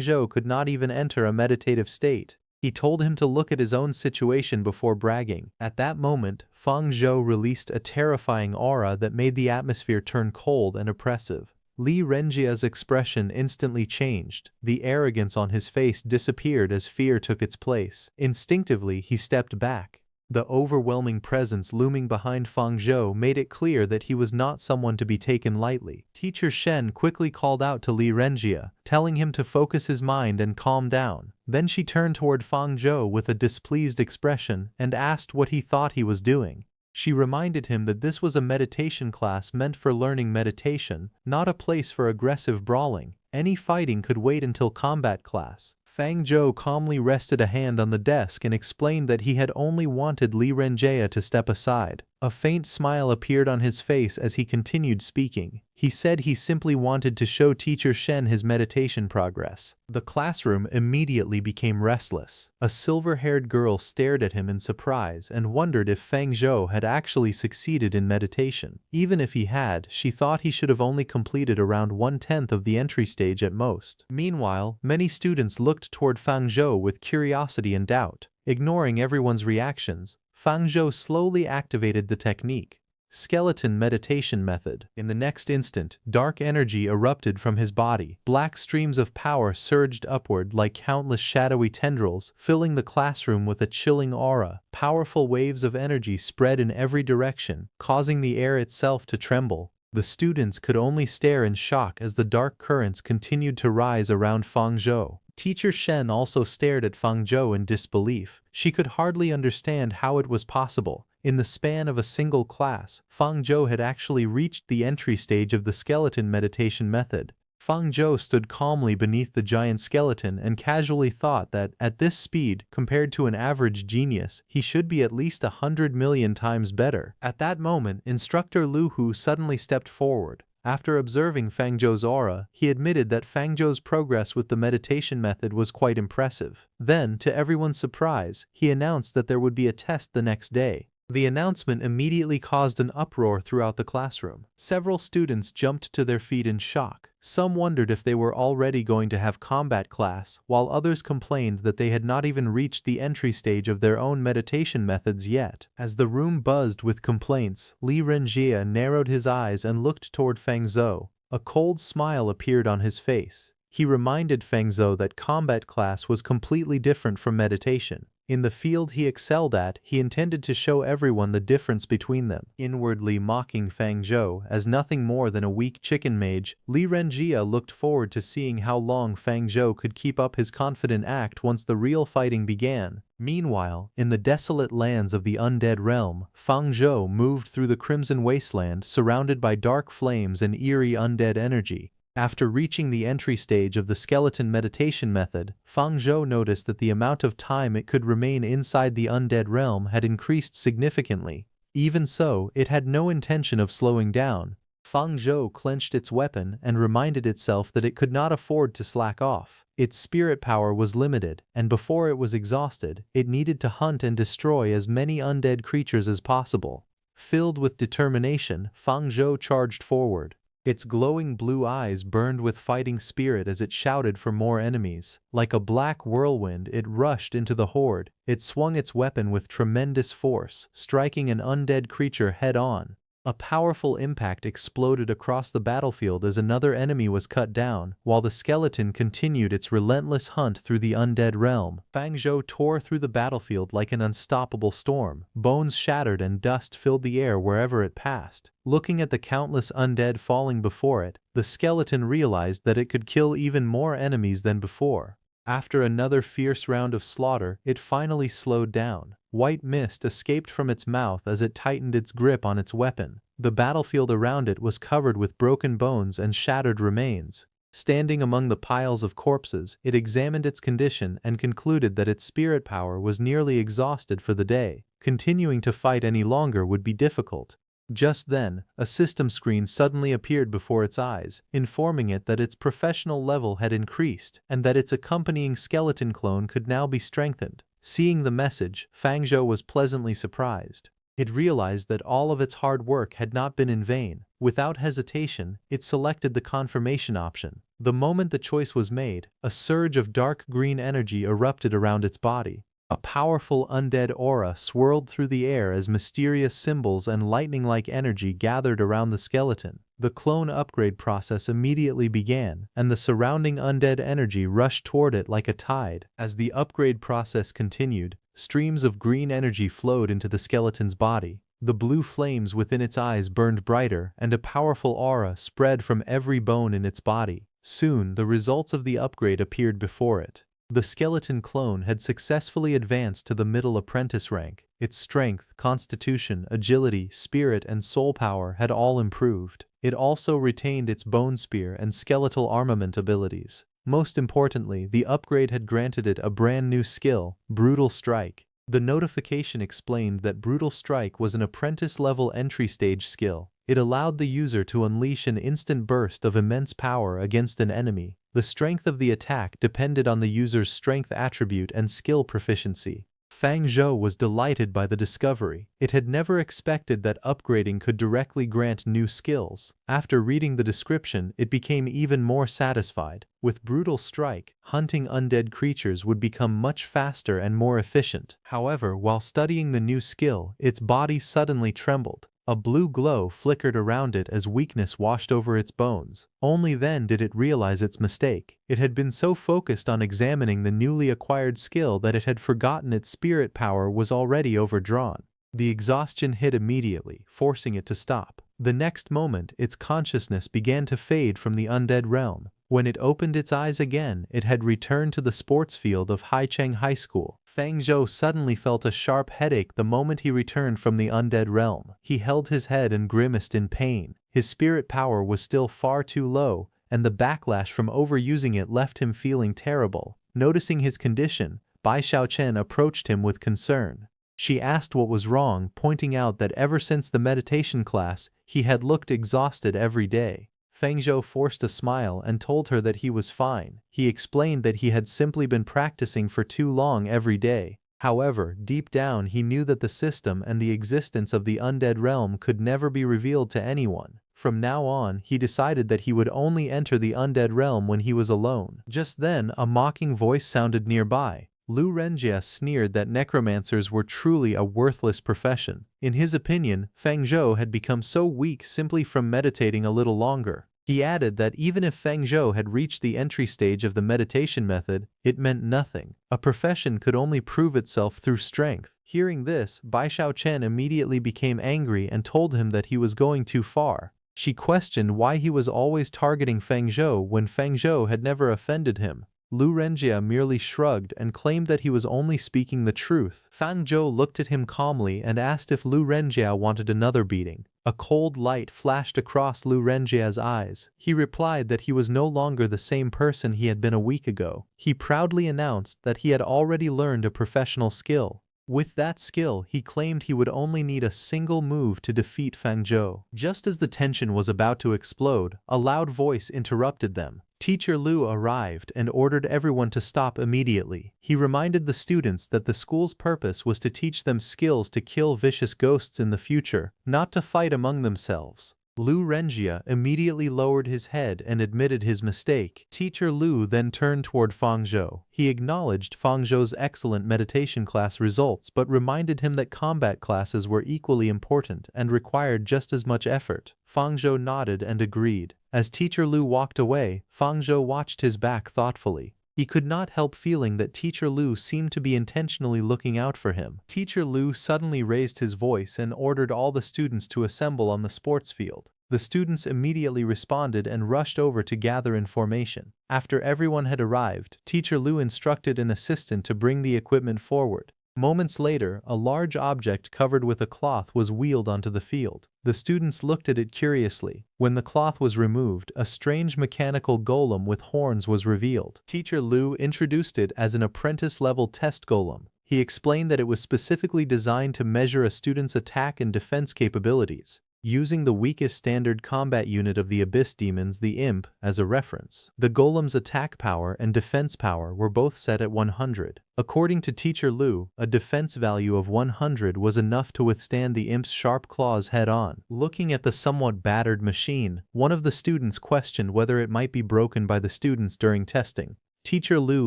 Zhou could not even enter a meditative state. He told him to look at his own situation before bragging. At that moment, Feng Zhou released a terrifying aura that made the atmosphere turn cold and oppressive. Li Renjie's expression instantly changed. The arrogance on his face disappeared as fear took its place. Instinctively, he stepped back. The overwhelming presence looming behind Feng Zhou made it clear that he was not someone to be taken lightly. Teacher Shen quickly called out to Li Renjie, telling him to focus his mind and calm down. Then she turned toward Feng Zhou with a displeased expression and asked what he thought he was doing. She reminded him that this was a meditation class meant for learning meditation, not a place for aggressive brawling. Any fighting could wait until combat class. Feng Zhou calmly rested a hand on the desk and explained that he had only wanted Li Renjie to step aside. A faint smile appeared on his face as he continued speaking. He said he simply wanted to show Teacher Shen his meditation progress. The classroom immediately became restless. A silver-haired girl stared at him in surprise and wondered if Feng Zhou had actually succeeded in meditation. Even if he had, she thought he should have only completed around 1/10 of the entry stage at most. Meanwhile, many students looked toward Feng Zhou with curiosity and doubt. Ignoring everyone's reactions, Feng Zhou slowly activated the technique. Skeleton meditation method. In the next instant, dark energy erupted from his body. Black streams of power surged upward like countless shadowy tendrils, filling the classroom with a chilling aura. Powerful waves of energy spread in every direction, causing the air itself to tremble. The students could only stare in shock as the dark currents continued to rise around Feng Zhou. Teacher Shen also stared at Feng Zhou in disbelief. She could hardly understand how it was possible. In the span of a single class, Feng Zhou had actually reached the entry stage of the skeleton meditation method. Feng Zhou stood calmly beneath the giant skeleton and casually thought that, at this speed, compared to an average genius, he should be at least 100 million times better. At that moment, Instructor Lu Hu suddenly stepped forward. After observing Feng Zhou's aura, he admitted that Feng Zhou's progress with the meditation method was quite impressive. Then, to everyone's surprise, he announced that there would be a test the next day. The announcement immediately caused an uproar throughout the classroom. Several students jumped to their feet in shock. Some wondered if they were already going to have combat class, while others complained that they had not even reached the entry stage of their own meditation methods yet. As the room buzzed with complaints, Li Renjie narrowed his eyes and looked toward Feng Zhou. A cold smile appeared on his face. He reminded Feng Zhou that combat class was completely different from meditation. In the field he excelled at, he intended to show everyone the difference between them. Inwardly mocking Feng Zhou as nothing more than a weak chicken mage, Li Renjie looked forward to seeing how long Feng Zhou could keep up his confident act once the real fighting began. Meanwhile, in the desolate lands of the undead realm, Feng Zhou moved through the Crimson Wasteland surrounded by dark flames and eerie undead energy. After reaching the entry stage of the skeleton meditation method, Feng Zhou noticed that the amount of time it could remain inside the undead realm had increased significantly. Even so, it had no intention of slowing down. Feng Zhou clenched its weapon and reminded itself that it could not afford to slack off. Its spirit power was limited, and before it was exhausted, it needed to hunt and destroy as many undead creatures as possible. Filled with determination, Feng Zhou charged forward. Its glowing blue eyes burned with fighting spirit as it shouted for more enemies. Like a black whirlwind, it rushed into the horde. It swung its weapon with tremendous force, striking an undead creature head-on. A powerful impact exploded across the battlefield as another enemy was cut down, while the skeleton continued its relentless hunt through the undead realm. Fang Zhou tore through the battlefield like an unstoppable storm. Bones shattered and dust filled the air wherever it passed. Looking at the countless undead falling before it, the skeleton realized that it could kill even more enemies than before. After another fierce round of slaughter, it finally slowed down. White mist escaped from its mouth as it tightened its grip on its weapon. The battlefield around it was covered with broken bones and shattered remains. Standing among the piles of corpses, it examined its condition and concluded that its spirit power was nearly exhausted for the day. Continuing to fight any longer would be difficult. Just then, a system screen suddenly appeared before its eyes, informing it that its professional level had increased and that its accompanying skeleton clone could now be strengthened. Seeing the message, Fang Zhou was pleasantly surprised. It realized that all of its hard work had not been in vain. Without hesitation, it selected the confirmation option. The moment the choice was made, a surge of dark green energy erupted around its body. A powerful undead aura swirled through the air as mysterious symbols and lightning-like energy gathered around the skeleton. The clone upgrade process immediately began, and the surrounding undead energy rushed toward it like a tide. As the upgrade process continued, streams of green energy flowed into the skeleton's body. The blue flames within its eyes burned brighter, and a powerful aura spread from every bone in its body. Soon, the results of the upgrade appeared before it. The skeleton clone had successfully advanced to the middle apprentice rank. Its strength, constitution, agility, spirit, and soul power had all improved. It also retained its bone spear and skeletal armament abilities. Most importantly, the upgrade had granted it a brand new skill, Brutal Strike. The notification explained that Brutal Strike was an apprentice-level entry-stage skill. It allowed the user to unleash an instant burst of immense power against an enemy. The strength of the attack depended on the user's strength attribute and skill proficiency. Fang Zhou was delighted by the discovery. It had never expected that upgrading could directly grant new skills. After reading the description, it became even more satisfied. With Brutal Strike, hunting undead creatures would become much faster and more efficient. However, while studying the new skill, its body suddenly trembled. A blue glow flickered around it as weakness washed over its bones. Only then did it realize its mistake. It had been so focused on examining the newly acquired skill that it had forgotten its spirit power was already overdrawn. The exhaustion hit immediately, forcing it to stop. The next moment, its consciousness began to fade from the undead realm. When it opened its eyes again, it had returned to the sports field of Haicheng High School. Fang Zhou suddenly felt a sharp headache the moment he returned from the undead realm. He held his head and grimaced in pain. His spirit power was still far too low, and the backlash from overusing it left him feeling terrible. Noticing his condition, Bai Xiaochen approached him with concern. She asked what was wrong, pointing out that ever since the meditation class, he had looked exhausted every day. Fang Zhou forced a smile and told her that he was fine. He explained that he had simply been practicing for too long every day. However, deep down he knew that the system and the existence of the undead realm could never be revealed to anyone. From now on, he decided that he would only enter the undead realm when he was alone. Just then, a mocking voice sounded nearby. Lu Renjia sneered that necromancers were truly a worthless profession. In his opinion, Fang Zhou had become so weak simply from meditating a little longer. He added that even if Fang Zhou had reached the entry stage of the meditation method, it meant nothing. A profession could only prove itself through strength. Hearing this, Bai Xiaochen immediately became angry and told him that he was going too far. She questioned why he was always targeting Fang Zhou when Fang Zhou had never offended him. Lu Renjia merely shrugged and claimed that he was only speaking the truth. Fang Zhou looked at him calmly and asked if Lu Renjia wanted another beating. A cold light flashed across Lu Renjia's eyes. He replied that he was no longer the same person he had been a week ago. He proudly announced that he had already learned a professional skill. With that skill, he claimed he would only need a single move to defeat Fang Zhou. Just as the tension was about to explode, a loud voice interrupted them. Teacher Lu arrived and ordered everyone to stop immediately. He reminded the students that the school's purpose was to teach them skills to kill vicious ghosts in the future, not to fight among themselves. Lu Renjia immediately lowered his head and admitted his mistake. Teacher Lu then turned toward Fang Zhou. He acknowledged Fang Zhou's excellent meditation class results but reminded him that combat classes were equally important and required just as much effort. Fang Zhou nodded and agreed. As Teacher Lu walked away, Fang Zhou watched his back thoughtfully. He could not help feeling that Teacher Lu seemed to be intentionally looking out for him. Teacher Lu suddenly raised his voice and ordered all the students to assemble on the sports field. The students immediately responded and rushed over to gather in formation. After everyone had arrived, Teacher Lu instructed an assistant to bring the equipment forward. Moments later, a large object covered with a cloth was wheeled onto the field. The students looked at it curiously. When the cloth was removed, a strange mechanical golem with horns was revealed. Teacher Lu introduced it as an apprentice-level test golem. He explained that it was specifically designed to measure a student's attack and defense capabilities, using the weakest standard combat unit of the Abyss Demons, the Imp, as a reference. The golem's attack power and defense power were both set at 100. According to Teacher Lu, a defense value of 100 was enough to withstand the Imp's sharp claws head-on. Looking at the somewhat battered machine, one of the students questioned whether it might be broken by the students during testing. Teacher Lu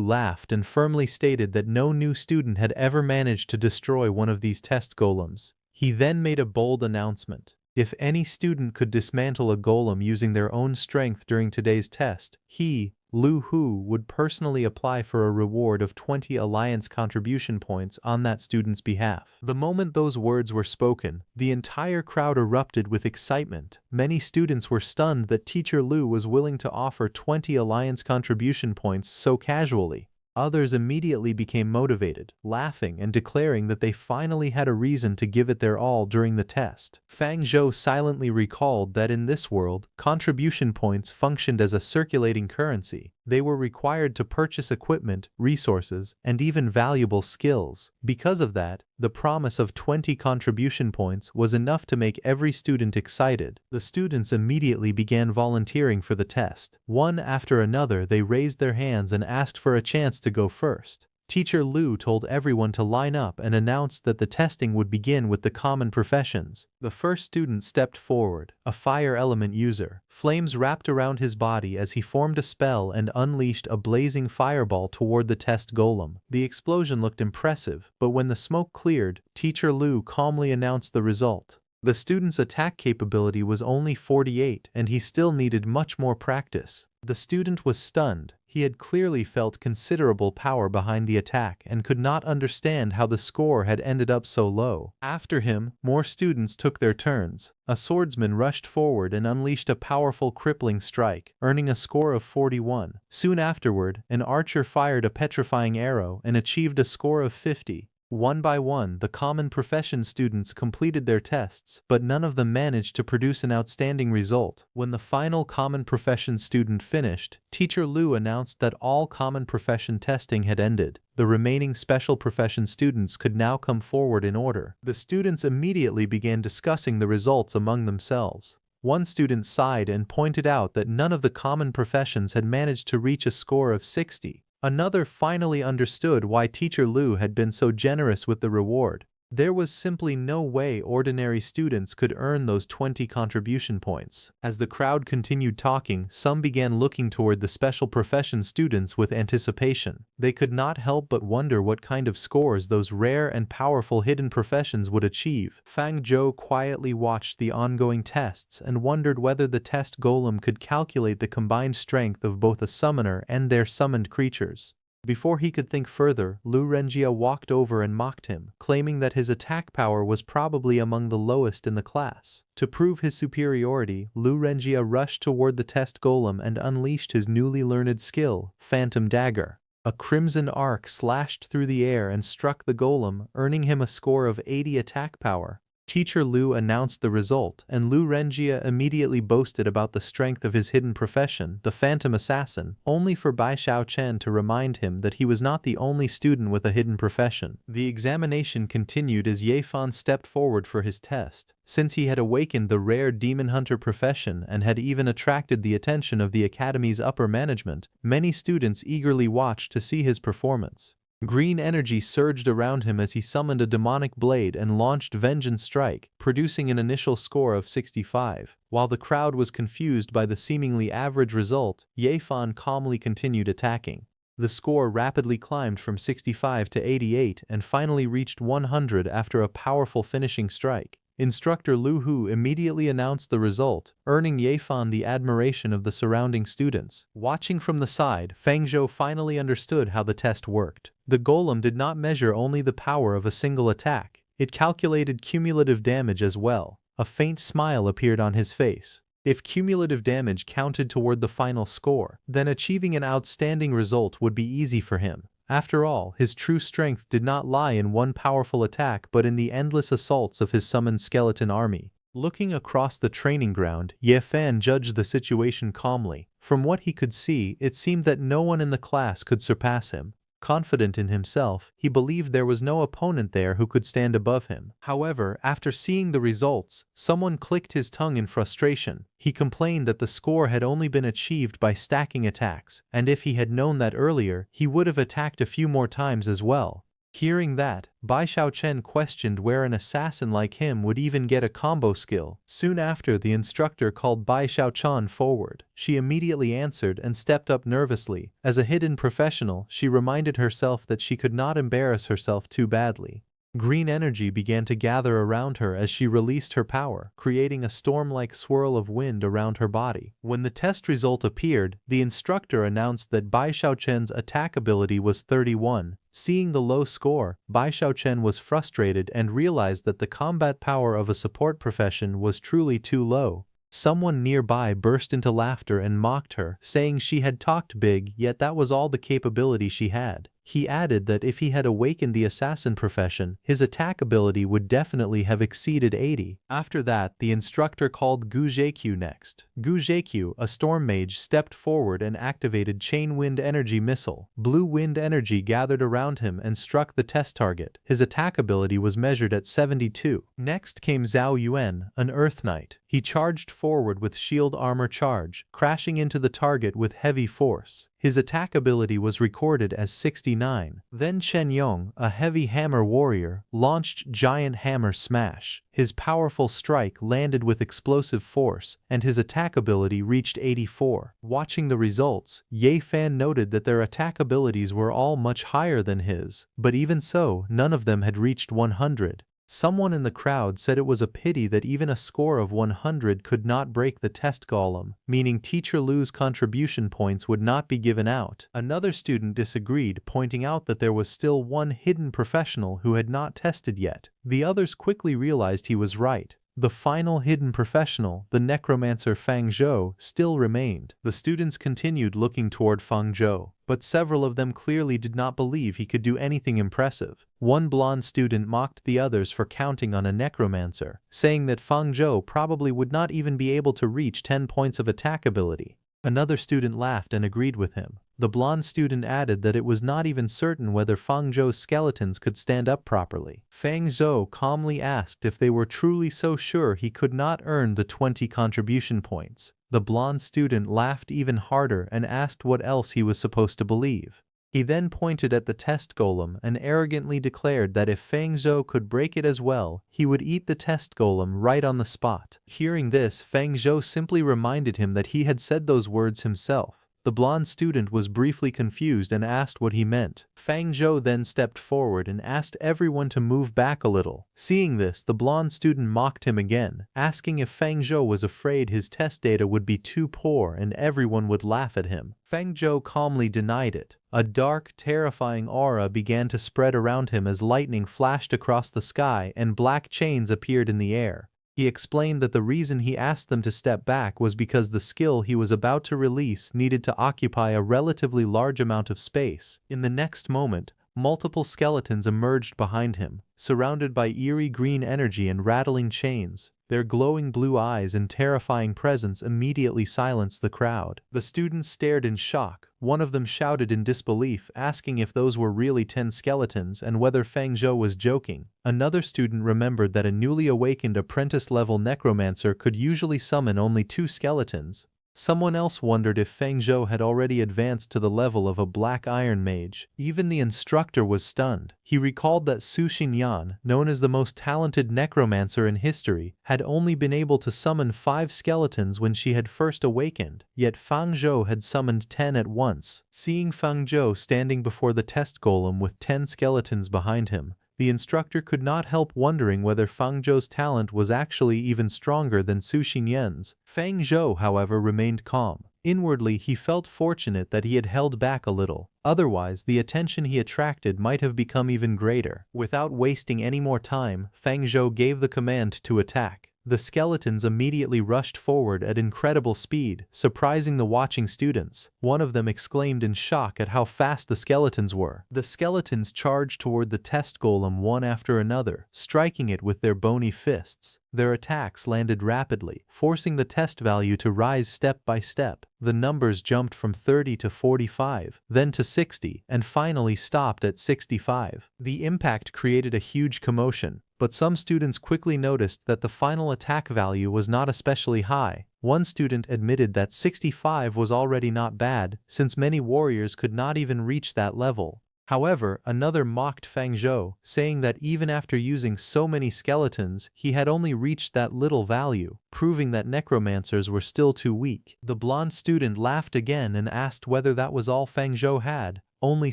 laughed and firmly stated that no new student had ever managed to destroy one of these test golems. He then made a bold announcement. If any student could dismantle a golem using their own strength during today's test, he, Lu Hu, would personally apply for a reward of 20 Alliance contribution points on that student's behalf. The moment those words were spoken, the entire crowd erupted with excitement. Many students were stunned that Teacher Lu was willing to offer 20 Alliance contribution points so casually. Others immediately became motivated, laughing and declaring that they finally had a reason to give it their all during the test. Fang Zhou silently recalled that in this world, contribution points functioned as a circulating currency. They were required to purchase equipment, resources, and even valuable skills. Because of that, the promise of 20 contribution points was enough to make every student excited. The students immediately began volunteering for the test. One after another, they raised their hands and asked for a chance to go first. Teacher Lu told everyone to line up and announced that the testing would begin with the common professions. The first student stepped forward, a fire element user. Flames wrapped around his body as he formed a spell and unleashed a blazing fireball toward the test golem. The explosion looked impressive, but when the smoke cleared, Teacher Lu calmly announced the result. The student's attack capability was only 48, and he still needed much more practice. The student was stunned. He had clearly felt considerable power behind the attack and could not understand how the score had ended up so low. After him, more students took their turns. A swordsman rushed forward and unleashed a powerful crippling strike, earning a score of 41. Soon afterward, an archer fired a petrifying arrow and achieved a score of 50. One by one, the common profession students completed their tests, but none of them managed to produce an outstanding result. When the final common profession student finished, Teacher Lu announced that all common profession testing had ended. The remaining special profession students could now come forward in order. The students immediately began discussing the results among themselves. One student sighed and pointed out that none of the common professions had managed to reach a score of 60. Another finally understood why Teacher Lu had been so generous with the reward. There was simply no way ordinary students could earn those 20 contribution points. As the crowd continued talking, some began looking toward the special profession students with anticipation. They could not help but wonder what kind of scores those rare and powerful hidden professions would achieve. Fang Zhou quietly watched the ongoing tests and wondered whether the test golem could calculate the combined strength of both a summoner and their summoned creatures. Before he could think further, Lu Renjia walked over and mocked him, claiming that his attack power was probably among the lowest in the class. To prove his superiority, Lu Renjia rushed toward the test golem and unleashed his newly learned skill, Phantom Dagger. A crimson arc slashed through the air and struck the golem, earning him a score of 80 attack power. Teacher Lu announced the result, and Lu Renjia immediately boasted about the strength of his hidden profession, the Phantom Assassin, only for Bai Xiaochen to remind him that he was not the only student with a hidden profession. The examination continued as Ye Fan stepped forward for his test. Since he had awakened the rare demon hunter profession and had even attracted the attention of the academy's upper management, many students eagerly watched to see his performance. Green energy surged around him as he summoned a demonic blade and launched Vengeance Strike, producing an initial score of 65. While the crowd was confused by the seemingly average result, Ye-fan calmly continued attacking. The score rapidly climbed from 65 to 88 and finally reached 100 after a powerful finishing strike. Instructor Lu Hu immediately announced the result, earning Ye-fan the admiration of the surrounding students. Watching from the side, Feng Zhou finally understood how the test worked. The golem did not measure only the power of a single attack, it calculated cumulative damage as well. A faint smile appeared on his face. If cumulative damage counted toward the final score, then achieving an outstanding result would be easy for him. After all, his true strength did not lie in one powerful attack but in the endless assaults of his summoned skeleton army. Looking across the training ground, Ye-fan judged the situation calmly. From what he could see, it seemed that no one in the class could surpass him. Confident in himself, he believed there was no opponent there who could stand above him. However, after seeing the results, someone clicked his tongue in frustration. He complained that the score had only been achieved by stacking attacks, and if he had known that earlier, he would have attacked a few more times as well. Hearing that, Bai Xiaochen questioned where an assassin like him would even get a combo skill. Soon after, the instructor called Bai Xiaochen forward. She immediately answered and stepped up nervously. As a hidden professional, she reminded herself that she could not embarrass herself too badly. Green energy began to gather around her as she released her power, creating a storm-like swirl of wind around her body. When the test result appeared, the instructor announced that Bai Xiaochen's attack ability was 31. Seeing the low score, Bai Xiaochen was frustrated and realized that the combat power of a support profession was truly too low. Someone nearby burst into laughter and mocked her, saying she had talked big, yet that was all the capability she had. He added that if he had awakened the assassin profession, his attack ability would definitely have exceeded 80. After that, the instructor called Gu Zhekyu next. Gu Zhekyu, a storm mage, stepped forward and activated Chain Wind Energy Missile. Blue wind energy gathered around him and struck the test target. His attack ability was measured at 72. Next came Zhao Yuan, an Earth Knight. He charged forward with Shield Armor Charge, crashing into the target with heavy force. His attack ability was recorded as 69. Then Chen Yong, a heavy hammer warrior, launched Giant Hammer Smash. His powerful strike landed with explosive force, and his attack ability reached 84. Watching the results, Ye-fan noted that their attack abilities were all much higher than his, but even so, none of them had reached 100. Someone in the crowd said it was a pity that even a score of 100 could not break the test golem, meaning Teacher Lu's contribution points would not be given out. Another student disagreed, pointing out that there was still one hidden professional who had not tested yet. The others quickly realized he was right. The final hidden professional, the Necromancer Fang Zhou, still remained. The students continued looking toward Fang Zhou, but several of them clearly did not believe he could do anything impressive. One blonde student mocked the others for counting on a Necromancer, saying that Fang Zhou probably would not even be able to reach 10 points of attack ability. Another student laughed and agreed with him. The blonde student added that it was not even certain whether Fang Zhou's skeletons could stand up properly. Fang Zhou calmly asked if they were truly so sure he could not earn the 20 contribution points. The blonde student laughed even harder and asked what else he was supposed to believe. He then pointed at the test golem and arrogantly declared that if Fang Zhou could break it as well, he would eat the test golem right on the spot. Hearing this, Fang Zhou simply reminded him that he had said those words himself. The blonde student was briefly confused and asked what he meant. Fang Zhou then stepped forward and asked everyone to move back a little. Seeing this, the blonde student mocked him again, asking if Fang Zhou was afraid his test data would be too poor and everyone would laugh at him. Fang Zhou calmly denied it. A dark, terrifying aura began to spread around him as lightning flashed across the sky and black chains appeared in the air. He explained that the reason he asked them to step back was because the skill he was about to release needed to occupy a relatively large amount of space. In the next moment, multiple skeletons emerged behind him, surrounded by eerie green energy and rattling chains. Their glowing blue eyes and terrifying presence immediately silenced the crowd. The students stared in shock. One of them shouted in disbelief, asking if those were really 10 skeletons and whether Fang Zhou was joking. Another student remembered that a newly awakened apprentice-level necromancer could usually summon only 2 skeletons. Someone else wondered if Feng Zhou had already advanced to the level of a black iron mage. Even the instructor was stunned. He recalled that Su Xinyan, known as the most talented necromancer in history, had only been able to summon 5 skeletons when she had first awakened, yet Feng Zhou had summoned 10 at once. Seeing Feng Zhou standing before the test golem with 10 skeletons behind him, the instructor could not help wondering whether Feng Zhou's talent was actually even stronger than Su Xinyan's. Feng Zhou, however, remained calm. Inwardly, he felt fortunate that he had held back a little. Otherwise, the attention he attracted might have become even greater. Without wasting any more time, Feng Zhou gave the command to attack. The skeletons immediately rushed forward at incredible speed, surprising the watching students. One of them exclaimed in shock at how fast the skeletons were. The skeletons charged toward the test golem one after another, striking it with their bony fists. Their attacks landed rapidly, forcing the test value to rise step by step. The numbers jumped from 30 to 45, then to 60, and finally stopped at 65. The impact created a huge commotion, but some students quickly noticed that the final attack value was not especially high. One student admitted that 65 was already not bad, since many warriors could not even reach that level. However, another mocked Feng Zhou, saying that even after using so many skeletons, he had only reached that little value, proving that necromancers were still too weak. The blonde student laughed again and asked whether that was all Feng Zhou had. Only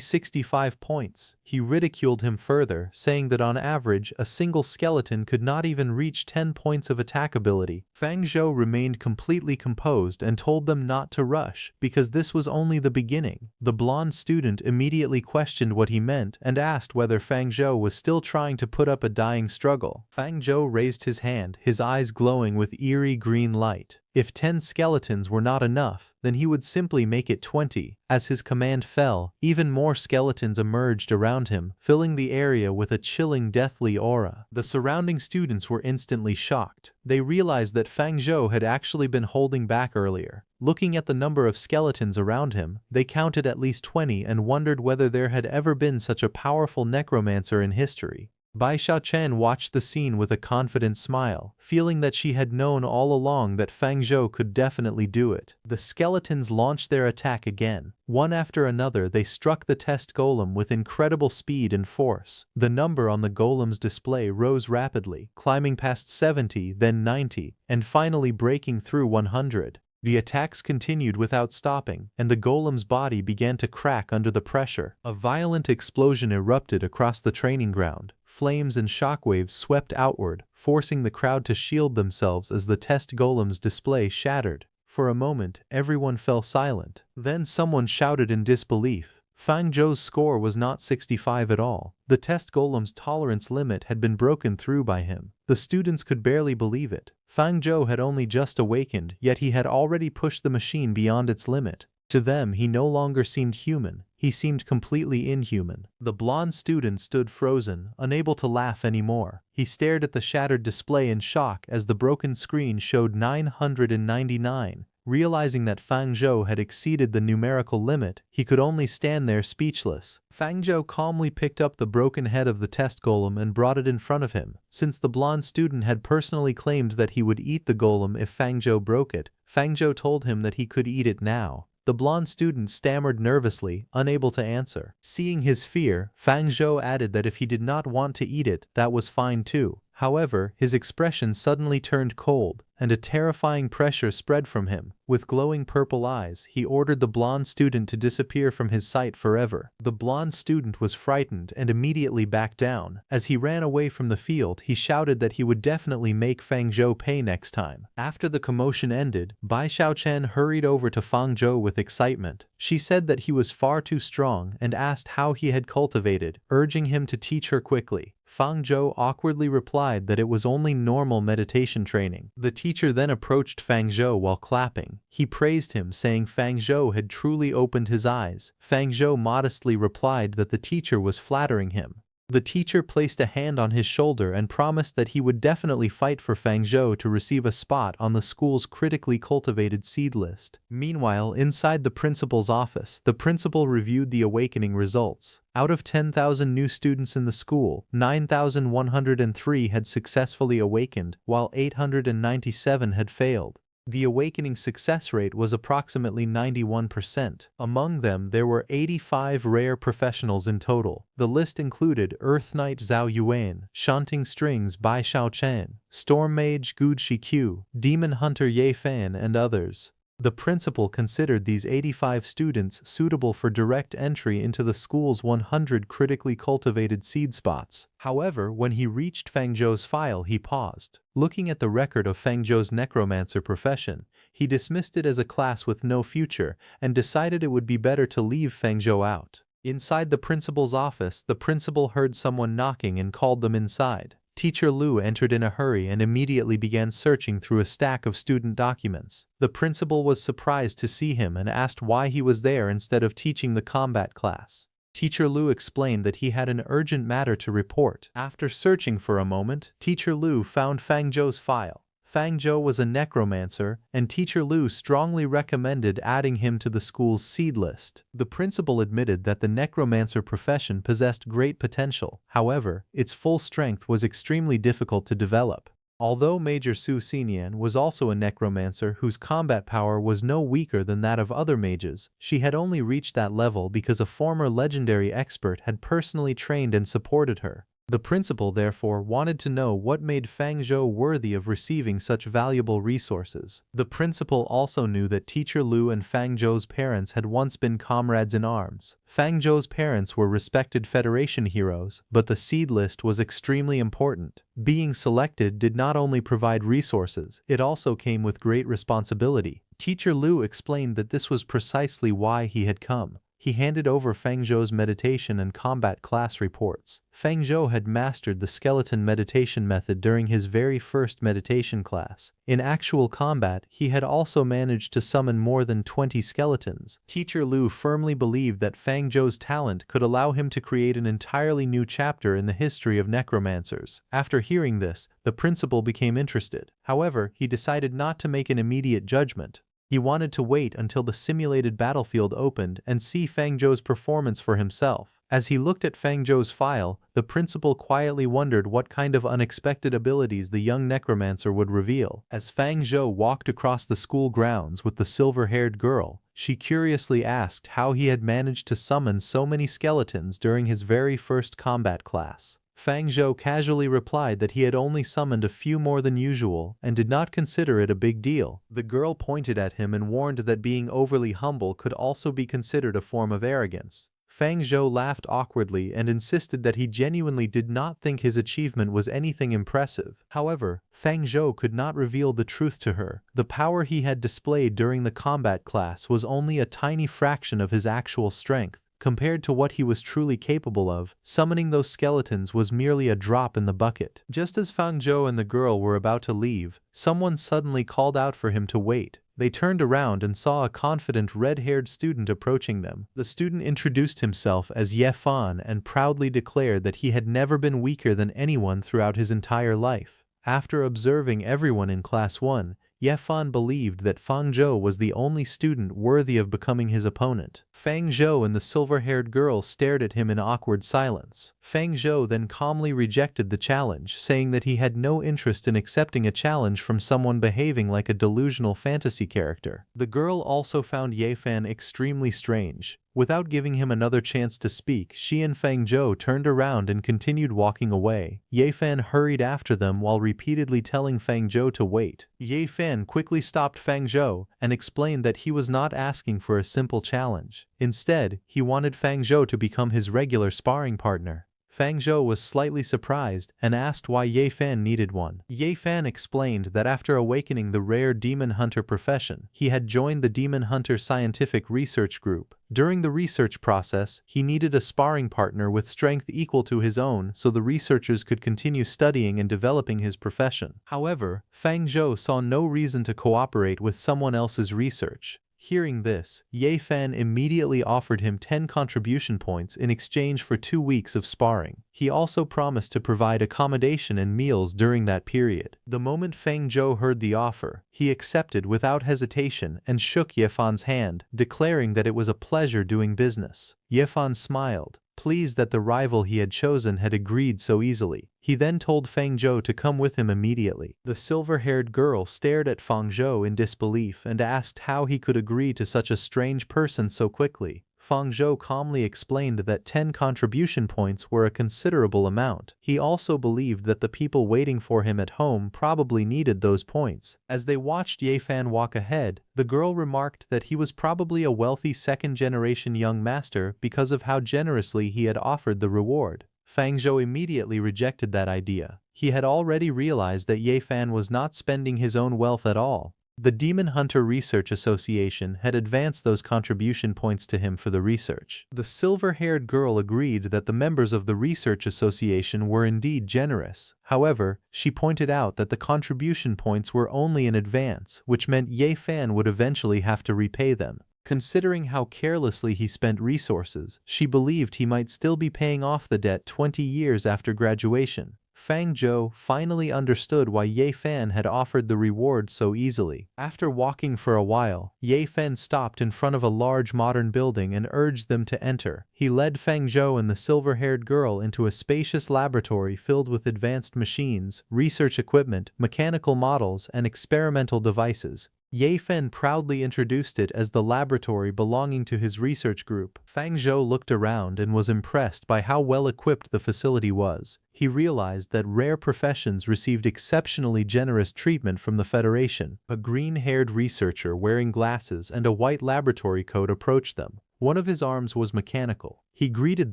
65 points. He ridiculed him further, saying that on average, a single skeleton could not even reach 10 points of attack ability. Feng Zhou remained completely composed and told them not to rush, because this was only the beginning. The blonde student immediately questioned what he meant and asked whether Feng Zhou was still trying to put up a dying struggle. Feng Zhou raised his hand, his eyes glowing with eerie green light. If 10 skeletons were not enough, then he would simply make it 20. As his command fell, even more skeletons emerged around him, filling the area with a chilling deathly aura. The surrounding students were instantly shocked. They realized that Feng Zhou had actually been holding back earlier. Looking at the number of skeletons around him, they counted at least 20 and wondered whether there had ever been such a powerful necromancer in history. Bai Xiaochen watched the scene with a confident smile, feeling that she had known all along that Feng Zhou could definitely do it. The skeletons launched their attack again. One after another, they struck the test golem with incredible speed and force. The number on the golem's display rose rapidly, climbing past 70, then 90, and finally breaking through 100. The attacks continued without stopping, and the golem's body began to crack under the pressure. A violent explosion erupted across the training ground. Flames and shockwaves swept outward, forcing the crowd to shield themselves as the test golem's display shattered. For a moment, everyone fell silent. Then someone shouted in disbelief. Feng Zhou's score was not 65 at all. The test golem's tolerance limit had been broken through by him. The students could barely believe it. Feng Zhou had only just awakened, yet he had already pushed the machine beyond its limit. To them, he no longer seemed human. He seemed completely inhuman. The blonde student stood frozen, unable to laugh anymore. He stared at the shattered display in shock as the broken screen showed 999. Realizing that Feng Zhou had exceeded the numerical limit, he could only stand there speechless. Feng Zhou calmly picked up the broken head of the test golem and brought it in front of him. Since the blonde student had personally claimed that he would eat the golem if Feng Zhou broke it, Feng Zhou told him that he could eat it now. The blonde student stammered nervously, unable to answer. Seeing his fear, Feng Zhou added that if he did not want to eat it, that was fine too. However, his expression suddenly turned cold, and a terrifying pressure spread from him. With glowing purple eyes, he ordered the blonde student to disappear from his sight forever. The blonde student was frightened and immediately backed down. As he ran away from the field, he shouted that he would definitely make Feng Zhou pay next time. After the commotion ended, Bai Xiaochen hurried over to Feng Zhou with excitement. She said that he was far too strong and asked how he had cultivated, urging him to teach her quickly. Feng Zhou awkwardly replied that it was only normal meditation training. The teacher then approached Feng Zhou while clapping. He praised him, saying Feng Zhou had truly opened his eyes. Feng Zhou modestly replied that the teacher was flattering him. The teacher placed a hand on his shoulder and promised that he would definitely fight for Feng Zhou to receive a spot on the school's critically cultivated seed list. Meanwhile, inside the principal's office, the principal reviewed the awakening results. Out of 10,000 new students in the school, 9,103 had successfully awakened, while 897 had failed. The awakening success rate was approximately 91%. Among them, there were 85 rare professionals in total. The list included Earth Knight Zhao Yuan, Chanting Strings Bai Xiao Chen, Storm Mage Gu Shiqiu, Demon Hunter Ye Fan, and others. The principal considered these 85 students suitable for direct entry into the school's 100 critically cultivated seed spots. However, when he reached Fang Zhou's file, he paused. Looking at the record of Fang Zhou's necromancer profession, he dismissed it as a class with no future and decided it would be better to leave Fang Zhou out. Inside the principal's office, the principal heard someone knocking and called them inside. Teacher Lu entered in a hurry and immediately began searching through a stack of student documents. The principal was surprised to see him and asked why he was there instead of teaching the combat class. Teacher Lu explained that he had an urgent matter to report. After searching for a moment, Teacher Lu found Fang Zhou's file. Fang Zhou was a necromancer, and Teacher Lu strongly recommended adding him to the school's seed list. The principal admitted that the necromancer profession possessed great potential. However, its full strength was extremely difficult to develop. Although Major Su Xinian was also a necromancer whose combat power was no weaker than that of other mages, she had only reached that level because a former legendary expert had personally trained and supported her. The principal therefore wanted to know what made Fang Zhou worthy of receiving such valuable resources. The principal also knew that Teacher Lu and Fang Zhou's parents had once been comrades in arms. Fang Zhou's parents were respected Federation heroes, but the seed list was extremely important. Being selected did not only provide resources, it also came with great responsibility. Teacher Lu explained that this was precisely why he had come. He handed over Fang Zhou's meditation and combat class reports. Fang Zhou had mastered the skeleton meditation method during his very first meditation class. In actual combat, he had also managed to summon more than 20 skeletons. Teacher Lu firmly believed that Fang Zhou's talent could allow him to create an entirely new chapter in the history of necromancers. After hearing this, the principal became interested. However, he decided not to make an immediate judgment. He wanted to wait until the simulated battlefield opened and see Fang Zhou's performance for himself. As he looked at Fang Zhou's file, the principal quietly wondered what kind of unexpected abilities the young necromancer would reveal. As Fang Zhou walked across the school grounds with the silver-haired girl, she curiously asked how he had managed to summon so many skeletons during his very first combat class. Fang Zhou casually replied that he had only summoned a few more than usual and did not consider it a big deal. The girl pointed at him and warned that being overly humble could also be considered a form of arrogance. Fang Zhou laughed awkwardly and insisted that he genuinely did not think his achievement was anything impressive. However, Fang Zhou could not reveal the truth to her. The power he had displayed during the combat class was only a tiny fraction of his actual strength. Compared to what he was truly capable of, summoning those skeletons was merely a drop in the bucket. Just as Fang Zhou and the girl were about to leave, someone suddenly called out for him to wait. They turned around and saw a confident red-haired student approaching them. The student introduced himself as Ye Fan and proudly declared that he had never been weaker than anyone throughout his entire life. After observing everyone in Class 1, Ye Fan believed that Fang Zhou was the only student worthy of becoming his opponent. Fang Zhou and the silver-haired girl stared at him in awkward silence. Fang Zhou then calmly rejected the challenge, saying that he had no interest in accepting a challenge from someone behaving like a delusional fantasy character. The girl also found Ye Fan extremely strange. Without giving him another chance to speak, she and Fang Zhou turned around and continued walking away. Ye Fan hurried after them while repeatedly telling Fang Zhou to wait. Ye Fan quickly stopped Fang Zhou and explained that he was not asking for a simple challenge. Instead, he wanted Fang Zhou to become his regular sparring partner. Fang Zhou was slightly surprised and asked why Ye Fan needed one. Ye Fan explained that after awakening the rare Demon Hunter profession, he had joined the Demon Hunter Scientific Research Group. During the research process, he needed a sparring partner with strength equal to his own so the researchers could continue studying and developing his profession. However, Fang Zhou saw no reason to cooperate with someone else's research. Hearing this, Ye Fan immediately offered him 10 contribution points in exchange for 2 weeks of sparring. He also promised to provide accommodation and meals during that period. The moment Fang Zhou heard the offer, he accepted without hesitation and shook Ye Fan's hand, declaring that it was a pleasure doing business. Ye Fan smiled, pleased that the rival he had chosen had agreed so easily. He then told Fang Zhou to come with him immediately. The silver-haired girl stared at Fang Zhou in disbelief and asked how he could agree to such a strange person so quickly. Fang Zhou calmly explained that 10 contribution points were a considerable amount. He also believed that the people waiting for him at home probably needed those points. As they watched Ye Fan walk ahead, the girl remarked that he was probably a wealthy second-generation young master because of how generously he had offered the reward. Fang Zhou immediately rejected that idea. He had already realized that Ye Fan was not spending his own wealth at all. The Demon Hunter Research Association had advanced those contribution points to him for the research. The silver-haired girl agreed that the members of the Research Association were indeed generous. However, she pointed out that the contribution points were only in advance, which meant Ye Fan would eventually have to repay them. Considering how carelessly he spent resources, she believed he might still be paying off the debt 20 years after graduation. Fang Zhou finally understood why Ye Fan had offered the reward so easily. After walking for a while, Ye Fan stopped in front of a large modern building and urged them to enter. He led Fang Zhou and the silver-haired girl into a spacious laboratory filled with advanced machines, research equipment, mechanical models, and experimental devices. Ye Fan proudly introduced it as the laboratory belonging to his research group. Fang Zhou looked around and was impressed by how well equipped the facility was. He realized that rare professions received exceptionally generous treatment from the Federation. A green-haired researcher wearing glasses and a white laboratory coat approached them. One of his arms was mechanical. He greeted